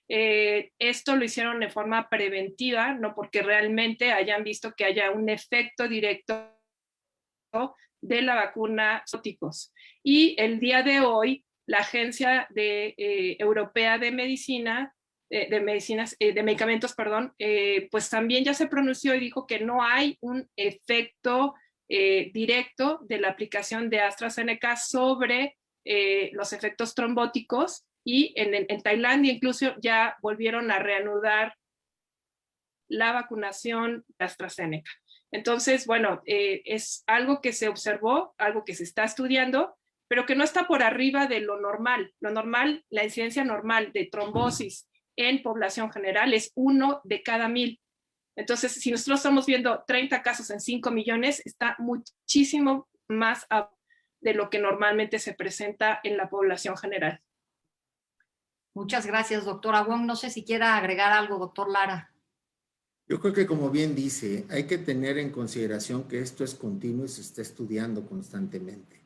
C: Esto lo hicieron de forma preventiva, no porque realmente hayan visto que haya un efecto directo de la vacuna Zoticos. Y el día de hoy, la Agencia Europea de Medicamentos, pues también ya se pronunció y dijo que no hay un efecto directo de la aplicación de AstraZeneca sobre los efectos trombóticos, y en Tailandia incluso ya volvieron a reanudar la vacunación de AstraZeneca. Entonces, bueno, es algo que se observó, algo que se está estudiando, pero que no está por arriba de lo normal. Lo normal, la incidencia normal de trombosis en población general es 1 de cada 1000. Entonces, si nosotros estamos viendo 30 casos en 5 millones, está muchísimo más de lo que normalmente se presenta en la población general.
A: Muchas gracias, doctora Wong. No sé si quiera agregar algo, doctor Lara.
B: Yo creo que, como bien dice, hay que tener en consideración que esto es continuo y se está estudiando constantemente.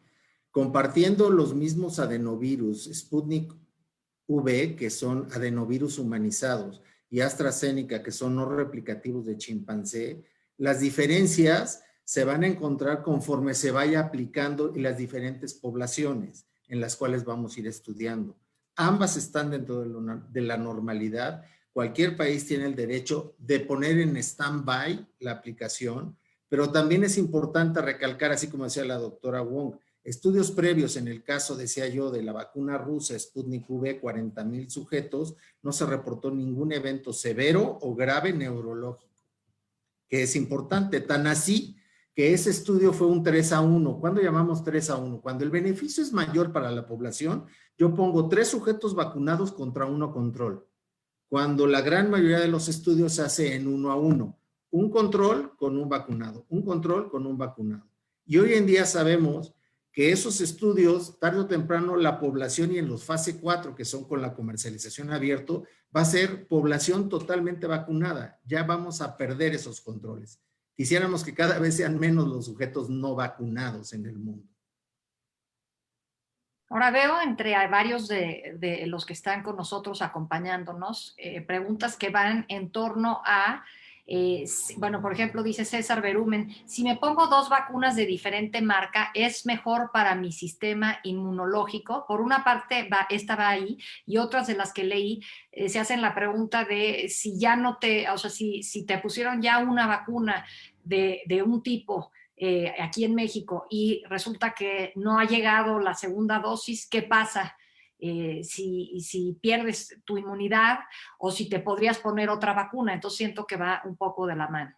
B: Compartiendo los mismos adenovirus, Sputnik V, que son adenovirus humanizados, y AstraZeneca, que son no replicativos de chimpancé, las diferencias se van a encontrar conforme se vaya aplicando en las diferentes poblaciones en las cuales vamos a ir estudiando. Ambas están dentro de la normalidad. Cualquier país tiene el derecho de poner en stand-by la aplicación, pero también es importante recalcar, así como decía la doctora Wong, estudios previos en el caso, decía yo, de la vacuna rusa Sputnik V, 40,000 sujetos, no se reportó ningún evento severo o grave neurológico, que es importante, tan así que ese estudio fue un 3-1. ¿Cuándo llamamos 3-1? Cuando el beneficio es mayor para la población, yo pongo 3 sujetos vacunados contra 1 control. Cuando la gran mayoría de los estudios se hace en 1-1, un control con un vacunado, un control con un vacunado. Y hoy en día sabemos que esos estudios, tarde o temprano, la población, y en los fase 4, que son con la comercialización abierto, va a ser población totalmente vacunada. Ya vamos a perder esos controles. Quisiéramos que cada vez sean menos los sujetos no vacunados en el mundo.
A: Ahora veo entre varios de los que están con nosotros acompañándonos preguntas que van en torno a, bueno, por ejemplo, dice César Berumen, si me pongo 2 vacunas de diferente marca, ¿es mejor para mi sistema inmunológico? Por una parte, esta va ahí, y otras de las que leí se hacen la pregunta de si ya no te, o sea, si te pusieron ya una vacuna de un tipo aquí en México y resulta que no ha llegado la segunda dosis, ¿qué pasa? Si pierdes tu inmunidad o si te podrías poner otra vacuna. Entonces siento que va un poco de la mano.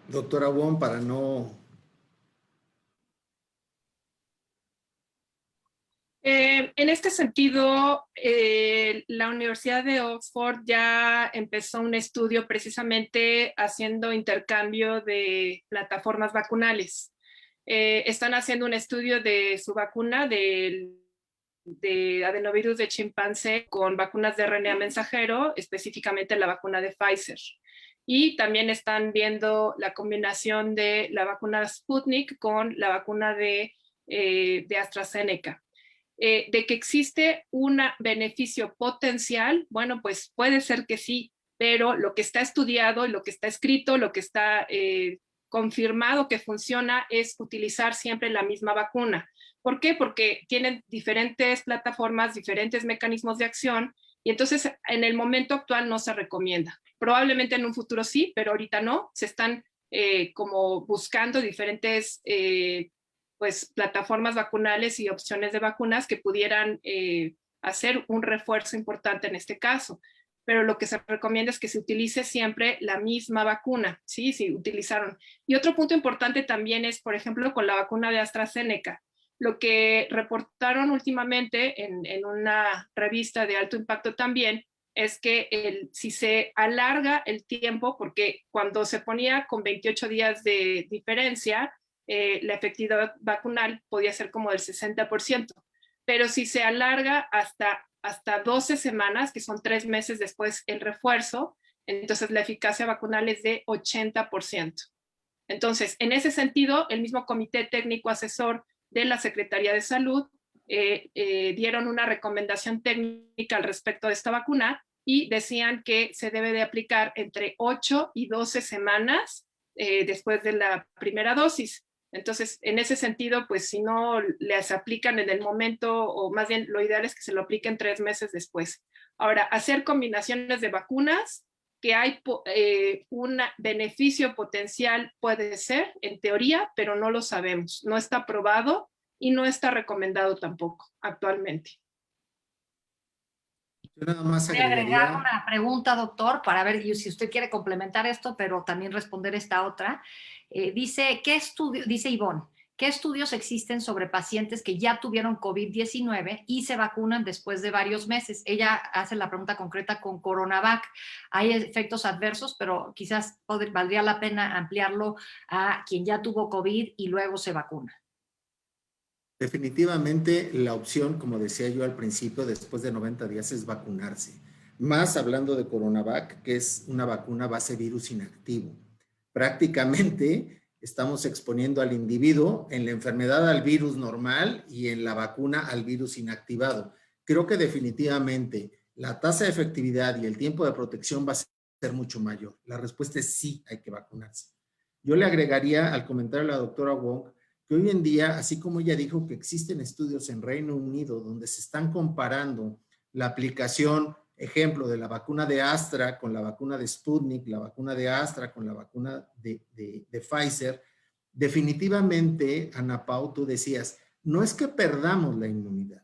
B: Doctora Wong, para no...
C: En este sentido, la Universidad de Oxford ya empezó un estudio precisamente haciendo intercambio de plataformas vacunales. Están haciendo un estudio de su vacuna de adenovirus de chimpancé con vacunas de RNA mensajero, específicamente la vacuna de Pfizer. Y también están viendo la combinación de la vacuna Sputnik con la vacuna de AstraZeneca. De que existe un beneficio potencial, bueno, pues puede ser que sí, pero lo que está estudiado y lo que está escrito, lo que está confirmado que funciona es utilizar siempre la misma vacuna. ¿Por qué? Porque tienen diferentes plataformas, diferentes mecanismos de acción, y entonces en el momento actual no se recomienda. Probablemente en un futuro sí, pero ahorita no. Se están como buscando diferentes pues plataformas vacunales y opciones de vacunas que pudieran hacer un refuerzo importante en este caso. Pero lo que se recomienda es que se utilice siempre la misma vacuna, ¿sí? Sí, utilizaron. Y otro punto importante también es, por ejemplo, con la vacuna de AstraZeneca. Lo que reportaron últimamente en una revista de alto impacto también es que si se alarga el tiempo, porque cuando se ponía con 28 días de diferencia, la efectividad vacunal podía ser como del 60%, pero si se alarga hasta 12 semanas, que son 3 meses después el refuerzo, entonces la eficacia vacunal es de 80%. Entonces, en ese sentido, el mismo Comité Técnico Asesor de la Secretaría de Salud dieron una recomendación técnica al respecto de esta vacuna y decían que se debe de aplicar entre 8 y 12 semanas después de la primera dosis. Entonces, en ese sentido, pues si no les aplican en el momento, o más bien lo ideal es que se lo apliquen 3 meses después. Ahora, hacer combinaciones de vacunas, que hay un beneficio potencial, puede ser, en teoría, pero no lo sabemos. No está probado y no está recomendado tampoco actualmente.
B: Yo nada más
A: Voy a agregar
B: agregaría,
A: una pregunta, doctor, para ver si usted quiere complementar esto, pero también responder esta otra. Dice, dice Ivonne, ¿qué estudios existen sobre pacientes que ya tuvieron COVID-19 y se vacunan después de varios meses? Ella hace la pregunta concreta con CoronaVac. Hay efectos adversos, pero quizás valdría la pena ampliarlo a quien ya tuvo COVID y luego se vacuna.
B: definitivamente la opción, como decía yo al principio, después de 90 días es vacunarse. Más hablando de CoronaVac, que es una vacuna base virus inactivo. Prácticamente estamos exponiendo al individuo en la enfermedad al virus normal y en la vacuna al virus inactivado. Creo que definitivamente la tasa de efectividad y el tiempo de protección va a ser mucho mayor. La respuesta es sí, hay que vacunarse. Yo le agregaría al comentario de la doctora Wong que hoy en día, así como ella dijo que existen estudios en Reino Unido donde se están comparando la aplicación, ejemplo, de la vacuna de Astra con la vacuna de Sputnik, la vacuna de Astra con la vacuna de Pfizer, definitivamente, Ana Pau, tú decías, no es que perdamos la inmunidad.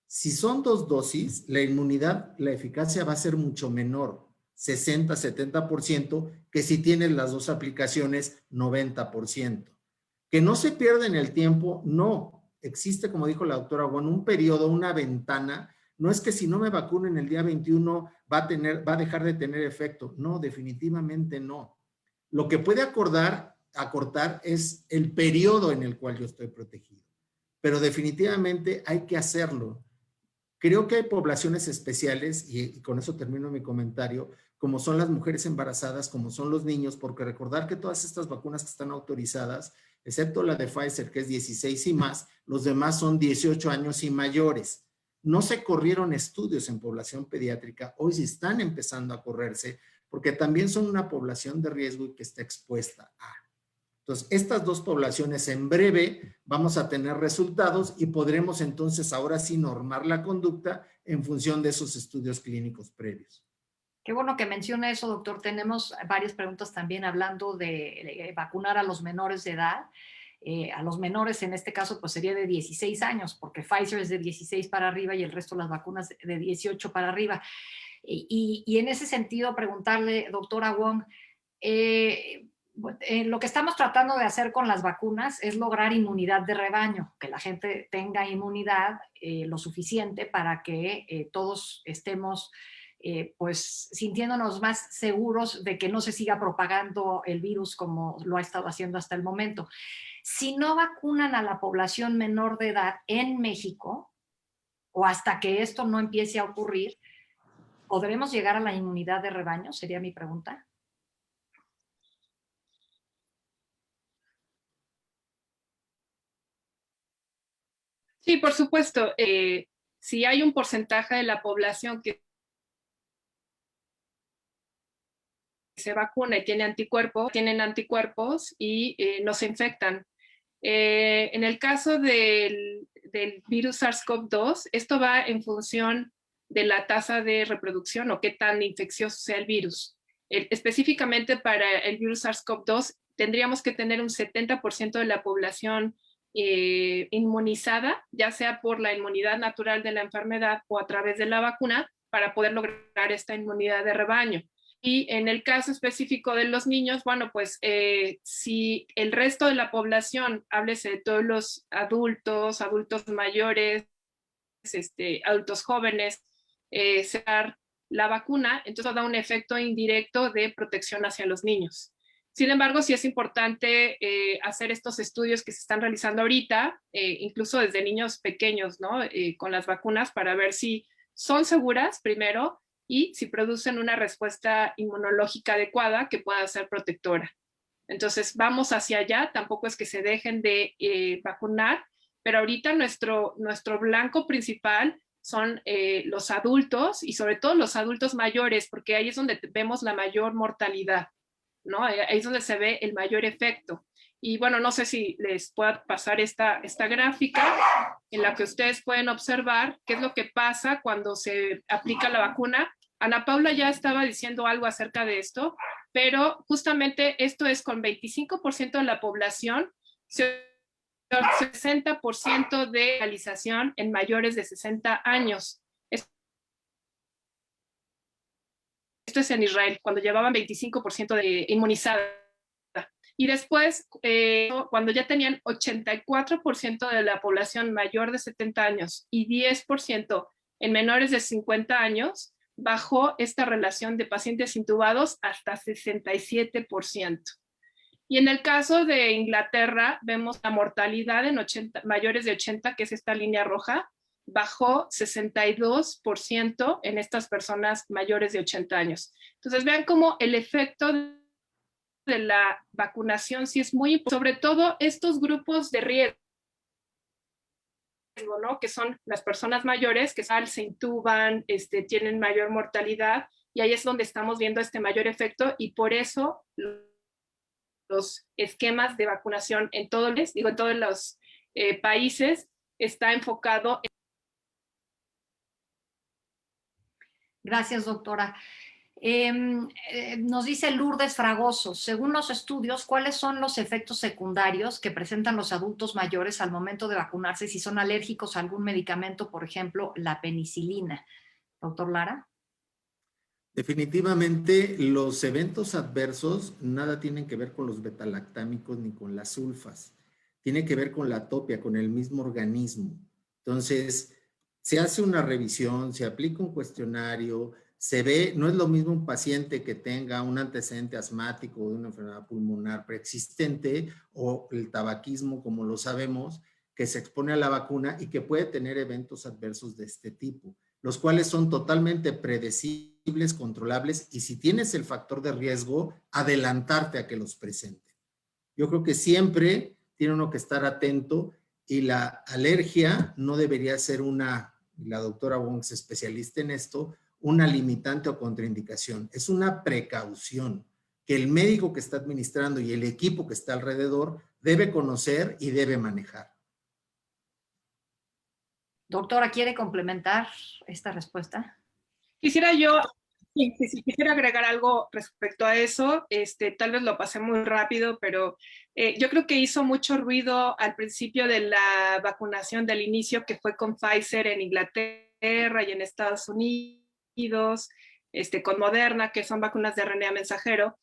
B: Si son 2 dosis, la inmunidad, la eficacia va a ser mucho menor, 60-70%, que si tienes las 2 aplicaciones, 90%. Que no se pierda en el tiempo, no. Existe, como dijo la doctora Juan, un periodo, una ventana. No es que si no me vacuno en el día 21 va a dejar de tener efecto. No, definitivamente no. Lo que puede acortar es el periodo en el cual yo estoy protegido. Pero definitivamente hay que hacerlo. Creo que hay poblaciones especiales, y con eso termino mi comentario, como son las mujeres embarazadas, como son los niños, porque recordar que todas estas vacunas que están autorizadas, excepto la de Pfizer, que es 16 y más, los demás son 18 años y mayores. No se corrieron estudios en población pediátrica, hoy sí están empezando a correrse, porque también son una población de riesgo y que está expuesta a. Entonces, estas 2 poblaciones en breve vamos a tener resultados y podremos entonces ahora sí normar la conducta en función de esos estudios clínicos previos.
A: Qué bueno que menciona eso, doctor. Tenemos varias preguntas también hablando de vacunar a los menores de edad. A los menores, en este caso, pues sería de 16 años, porque Pfizer es de 16 para arriba y el resto de las vacunas de 18 para arriba. Y en ese sentido, preguntarle, doctora Wong, lo que estamos tratando de hacer con las vacunas es lograr inmunidad de rebaño, que la gente tenga inmunidad lo suficiente para que todos estemos pues sintiéndonos más seguros de que no se siga propagando el virus como lo ha estado haciendo hasta el momento. Si no vacunan a la población menor de edad en México, o hasta que esto no empiece a ocurrir, ¿podremos llegar a la inmunidad de rebaño? Sería mi pregunta.
C: Sí, por supuesto. Si hay un porcentaje de la población que se vacuna y tienen anticuerpos y no se infectan. En el caso del virus SARS-CoV-2, esto va en función de la tasa de reproducción o qué tan infeccioso sea el virus. Específicamente para el virus SARS-CoV-2, tendríamos que tener un 70% de la población inmunizada, ya sea por la inmunidad natural de la enfermedad o a través de la vacuna, para poder lograr esta inmunidad de rebaño. Y en el caso específico de los niños, bueno, pues si el resto de la población, háblese de todos los adultos, adultos mayores, adultos jóvenes, se da la vacuna, entonces da un efecto indirecto de protección hacia los niños. Sin embargo, sí es importante hacer estos estudios que se están realizando ahorita, incluso desde niños pequeños, ¿no? Con las vacunas para ver si son seguras primero y si producen una respuesta inmunológica adecuada que pueda ser protectora. Entonces, vamos hacia allá, tampoco es que se dejen de vacunar, pero ahorita nuestro blanco principal son los adultos y sobre todo los adultos mayores, porque ahí es donde vemos la mayor mortalidad. ¿no? Ahí es donde se ve el mayor efecto. Y bueno, no sé si les puedo pasar esta gráfica en la que ustedes pueden observar qué es lo que pasa cuando se aplica la vacuna. Ana Paula ya estaba diciendo algo acerca de esto, pero justamente esto es con 25% de la población, 60% de realización en mayores de 60 años. Esto es en Israel, cuando llevaban 25% de inmunizada. Y después, cuando ya tenían 84% de la población mayor de 70 años y 10% en menores de 50 años, bajó esta relación de pacientes intubados hasta 67%. Y en el caso de Inglaterra, vemos la mortalidad en mayores de 80, que es esta línea roja, bajó 62% en estas personas mayores de 80 años. Entonces, vean cómo el efecto de la vacunación sí es muy importante, sobre todo estos grupos de riesgo, ¿no? Que son las personas mayores que se intuban, tienen mayor mortalidad, y ahí es donde estamos viendo este mayor efecto, y por eso los esquemas de vacunación en todos los países está enfocado.
A: Gracias, doctora. Nos dice Lourdes Fragoso, según los estudios, ¿cuáles son los efectos secundarios que presentan los adultos mayores al momento de vacunarse si son alérgicos a algún medicamento, por ejemplo, la penicilina? Doctor Lara.
B: Definitivamente, los eventos adversos nada tienen que ver con los betalactámicos ni con las sulfas. Tiene que ver con la atopia, con el mismo organismo. Entonces, se hace una revisión, se aplica un cuestionario, se ve, no es lo mismo un paciente que tenga un antecedente asmático o de una enfermedad pulmonar preexistente o el tabaquismo, como lo sabemos, que se expone a la vacuna y que puede tener eventos adversos de este tipo, los cuales son totalmente predecibles, controlables, y si tienes el factor de riesgo, adelantarte a que los presente. Yo creo que siempre tiene uno que estar atento, y la alergia no debería ser la doctora Wong es especialista en esto, una limitante o contraindicación. Es una precaución que el médico que está administrando y el equipo que está alrededor debe conocer y debe manejar.
A: Doctora, ¿quiere complementar esta respuesta?
C: Quisiera agregar algo respecto a eso. Tal vez lo pasé muy rápido, pero yo creo que hizo mucho ruido al principio de la vacunación del inicio, que fue con Pfizer en Inglaterra y en Estados Unidos, con Moderna, que son vacunas de RNA mensajero.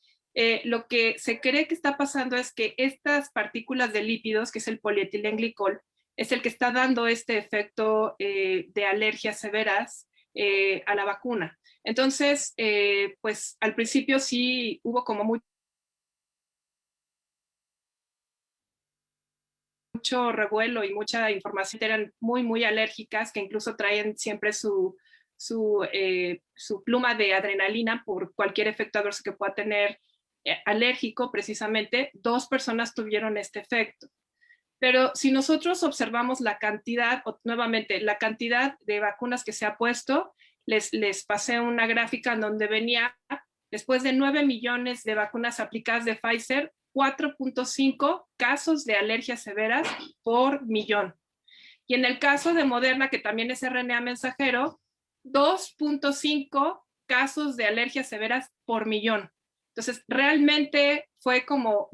C: Lo que se cree que está pasando es que estas partículas de lípidos, que es el polietilenglicol, es el que está dando este efecto de alergias severas a la vacuna. Entonces, pues al principio sí hubo como mucho revuelo y mucha información, eran muy, muy alérgicas, que incluso traen siempre su pluma de adrenalina por cualquier efecto adverso que pueda tener alérgico. Precisamente 2 personas tuvieron este efecto. Pero si nosotros observamos la cantidad, nuevamente, la cantidad de vacunas que se ha puesto, les pasé una gráfica en donde venía, después de 9 millones de vacunas aplicadas de Pfizer, 4.5 casos de alergias severas por millón. Y en el caso de Moderna, que también es RNA mensajero, 2.5 casos de alergias severas por millón. Entonces, realmente fue como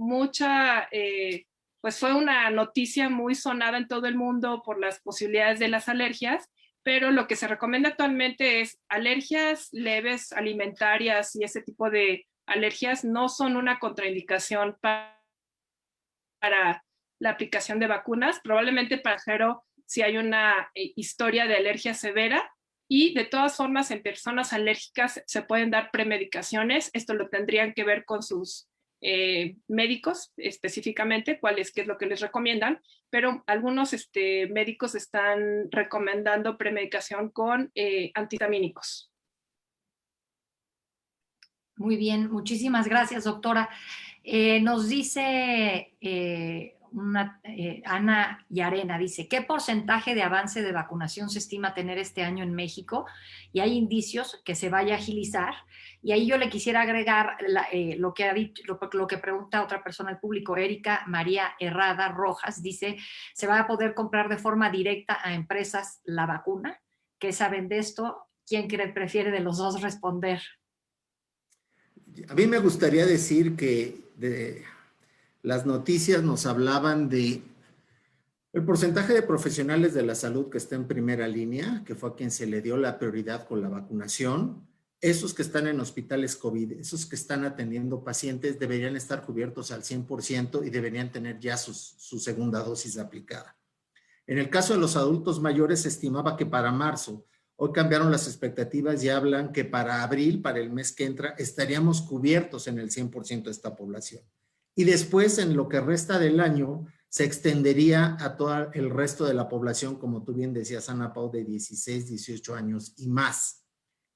C: pues fue una noticia muy sonada en todo el mundo por las posibilidades de las alergias, pero lo que se recomienda actualmente es alergias leves alimentarias, y ese tipo de alergias no son una contraindicación para la aplicación de vacunas. Probablemente para Jero si hay una historia de alergia severa, y de todas formas en personas alérgicas se pueden dar premedicaciones. Esto lo tendrían que ver con sus médicos específicamente, qué es lo que les recomiendan, pero algunos médicos están recomendando premedicación con antihistamínicos.
A: Muy bien, muchísimas gracias, doctora. Nos dice Ana Yarena dice, ¿qué porcentaje de avance de vacunación se estima tener este año en México? Y hay indicios que se vaya a agilizar. Y ahí yo le quisiera agregar lo que ha dicho, lo que pregunta otra persona al público, Erika María Herrada Rojas, dice, ¿se va a poder comprar de forma directa a empresas la vacuna? ¿Qué saben de esto? ¿Quién prefiere de los dos responder?
B: A mí me gustaría decir que las noticias nos hablaban de el porcentaje de profesionales de la salud que está en primera línea, que fue a quien se le dio la prioridad con la vacunación. Esos que están en hospitales COVID, esos que están atendiendo pacientes, deberían estar cubiertos al 100% y deberían tener ya su segunda dosis aplicada. En el caso de los adultos mayores, se estimaba que para marzo, hoy cambiaron las expectativas y hablan que para abril, para el mes que entra, estaríamos cubiertos en el 100% de esta población. Y después, en lo que resta del año, se extendería a todo el resto de la población, como tú bien decías, Ana Pau, de 16, 18 años y más.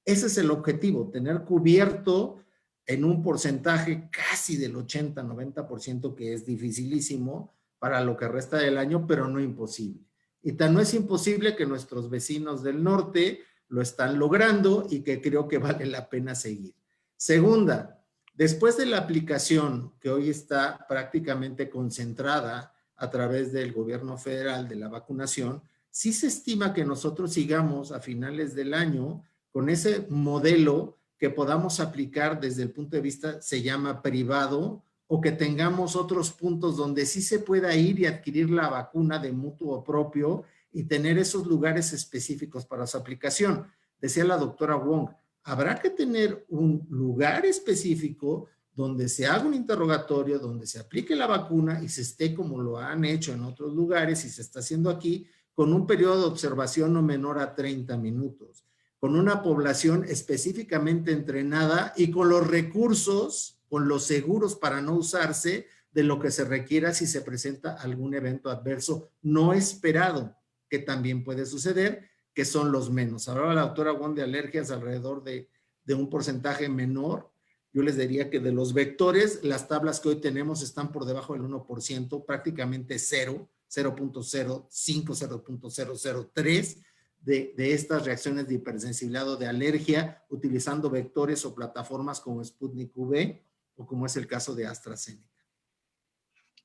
B: Ese es el objetivo, tener cubierto en un porcentaje casi del 80-90%, que es dificilísimo para lo que resta del año, pero no imposible. Y tan no es imposible que nuestros vecinos del norte lo están logrando y que creo que vale la pena seguir. Segunda, después de la aplicación que hoy está prácticamente concentrada a través del gobierno federal de la vacunación, sí se estima que nosotros sigamos a finales del año con ese modelo que podamos aplicar desde el punto de vista, se llama privado, o que tengamos otros puntos donde sí se pueda ir y adquirir la vacuna de mutuo propio y tener esos lugares específicos para su aplicación. Decía la doctora Wong, habrá que tener un lugar específico donde se haga un interrogatorio, donde se aplique la vacuna y se esté, como lo han hecho en otros lugares y se está haciendo aquí, con un periodo de observación no menor a 30 minutos, con una población específicamente entrenada y con los recursos, con los seguros para no usarse de lo que se requiera si se presenta algún evento adverso no esperado, que también puede suceder, que son los menos. Hablaba la doctora Wong de alergias alrededor de un porcentaje menor. Yo les diría que de los vectores, las tablas que hoy tenemos están por debajo del 1%, prácticamente 0.05, 0.003 de estas reacciones de hipersensibilidad o de alergia utilizando vectores o plataformas como Sputnik V o como es el caso de AstraZeneca.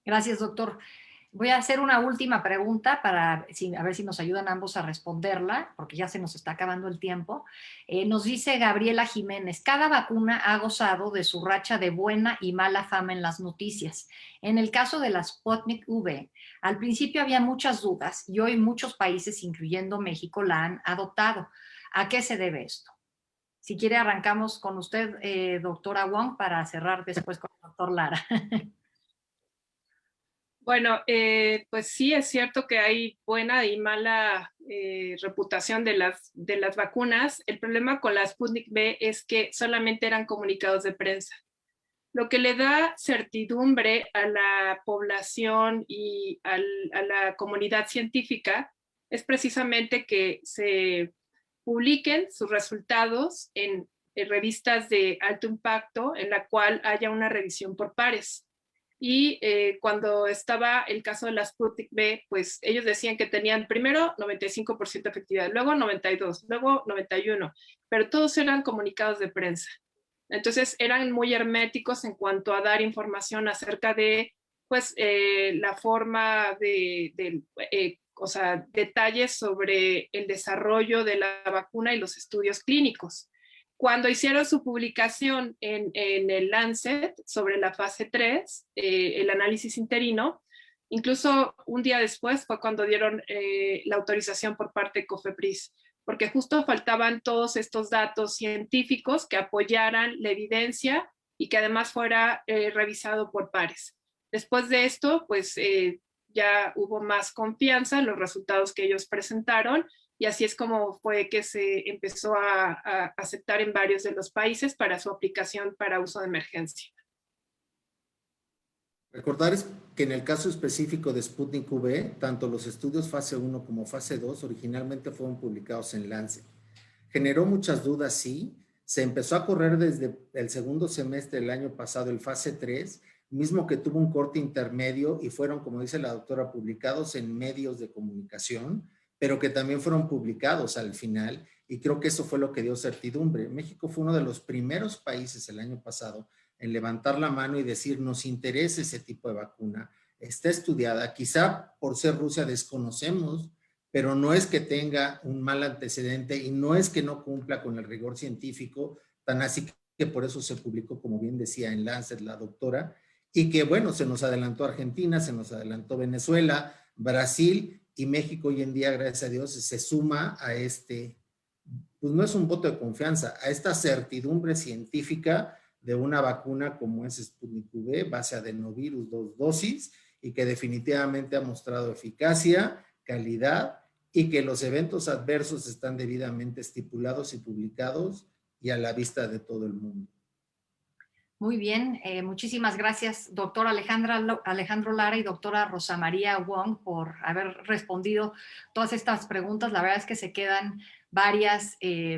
A: Gracias, doctor. Voy a hacer una última pregunta para a ver si nos ayudan ambos a responderla, porque ya se nos está acabando el tiempo. Nos dice Gabriela Jiménez, cada vacuna ha gozado de su racha de buena y mala fama en las noticias. En el caso de la Sputnik V, al principio había muchas dudas y hoy muchos países, incluyendo México, la han adoptado. ¿A qué se debe esto? Si quiere, arrancamos con usted, doctora Wong, para cerrar después con el doctor Lara.
C: Bueno, pues sí, es cierto que hay buena y mala reputación de las vacunas. El problema con la Sputnik V es que solamente eran comunicados de prensa. Lo que le da certidumbre a la población y a la comunidad científica es precisamente que se publiquen sus resultados en revistas de alto impacto en la cual haya una revisión por pares. Y cuando estaba el caso de la Sputnik V, pues ellos decían que tenían primero 95% de efectividad, luego 92%, luego 91%, pero todos eran comunicados de prensa. Entonces eran muy herméticos en cuanto a dar información acerca de pues, la forma o sea, detalles sobre el desarrollo de la vacuna y los estudios clínicos. Cuando hicieron su publicación en el Lancet sobre la fase 3, el análisis interino, incluso un día después fue cuando dieron la autorización por parte de COFEPRIS, porque justo faltaban todos estos datos científicos que apoyaran la evidencia y que además fuera revisado por pares. Después de esto, pues ya hubo más confianza en los resultados que ellos presentaron y así es como fue que se empezó a aceptar en varios de los países para su aplicación para uso de emergencia.
B: Recordar que en el caso específico de Sputnik V, tanto los estudios fase 1 como fase 2 originalmente fueron publicados en Lancet. Generó muchas dudas, sí. Se empezó a correr desde el segundo semestre del año pasado el fase 3, mismo que tuvo un corte intermedio y fueron, como dice la doctora, publicados en medios de comunicación, pero que también fueron publicados al final, y creo que eso fue lo que dio certidumbre. México fue uno de los primeros países el año pasado en levantar la mano y decir, nos interesa ese tipo de vacuna, está estudiada, quizá por ser Rusia desconocemos, pero no es que tenga un mal antecedente y no es que no cumpla con el rigor científico, tan así que por eso se publicó, como bien decía en Lancet la doctora, y que bueno, se nos adelantó Argentina, se nos adelantó Venezuela, Brasil y México hoy en día, gracias a Dios, se suma a este, pues no es un voto de confianza, a esta certidumbre científica de una vacuna como es Sputnik V, base adenovirus, 2 dosis, y que definitivamente ha mostrado eficacia, calidad, y que los eventos adversos están debidamente estipulados y publicados y a la vista de todo el mundo.
A: Muy bien, muchísimas gracias, doctora Alejandro Lara y doctora Rosa María Wong, por haber respondido todas estas preguntas. La verdad es que se quedan varias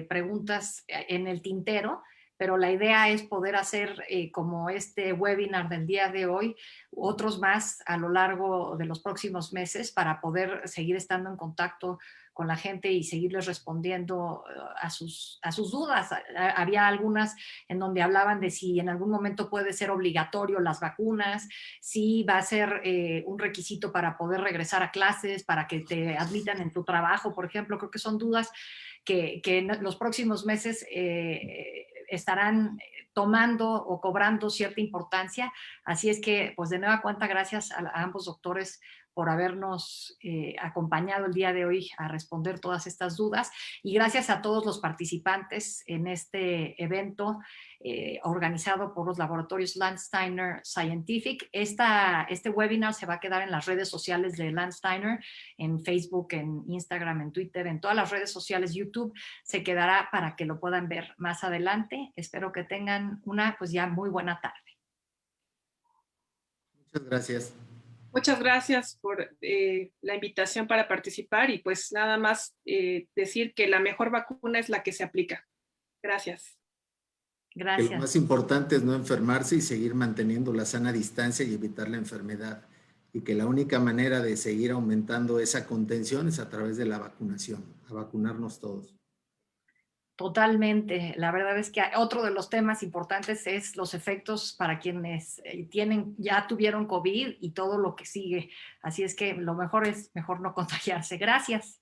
A: preguntas en el tintero, pero la idea es poder hacer como este webinar del día de hoy, otros más a lo largo de los próximos meses para poder seguir estando en contacto con la gente y seguirles respondiendo a sus dudas. Había algunas en donde hablaban de si en algún momento puede ser obligatorio las vacunas, si va a ser un requisito para poder regresar a clases, para que te admitan en tu trabajo, por ejemplo. Creo que son dudas que en los próximos meses estarán tomando o cobrando cierta importancia. Así es que, pues de nueva cuenta, gracias a ambos doctores por habernos acompañado el día de hoy a responder todas estas dudas, y gracias a todos los participantes en este evento organizado por los laboratorios Landsteiner Scientific. Este webinar se va a quedar en las redes sociales de Landsteiner, en Facebook, en Instagram, en Twitter, en todas las redes sociales, YouTube, se quedará para que lo puedan ver más adelante. Espero que tengan una pues ya muy buena tarde.
B: Muchas gracias.
C: Muchas gracias por la invitación para participar, y pues nada más decir que la mejor vacuna es la que se aplica. Gracias.
A: Gracias.
B: Que lo más importante es no enfermarse y seguir manteniendo la sana distancia y evitar la enfermedad. Y que la única manera de seguir aumentando esa contención es a través de la vacunación, a vacunarnos todos.
A: Totalmente. La verdad es que otro de los temas importantes es los efectos para quienes ya tuvieron COVID y todo lo que sigue. Así es que lo mejor es mejor no contagiarse. Gracias.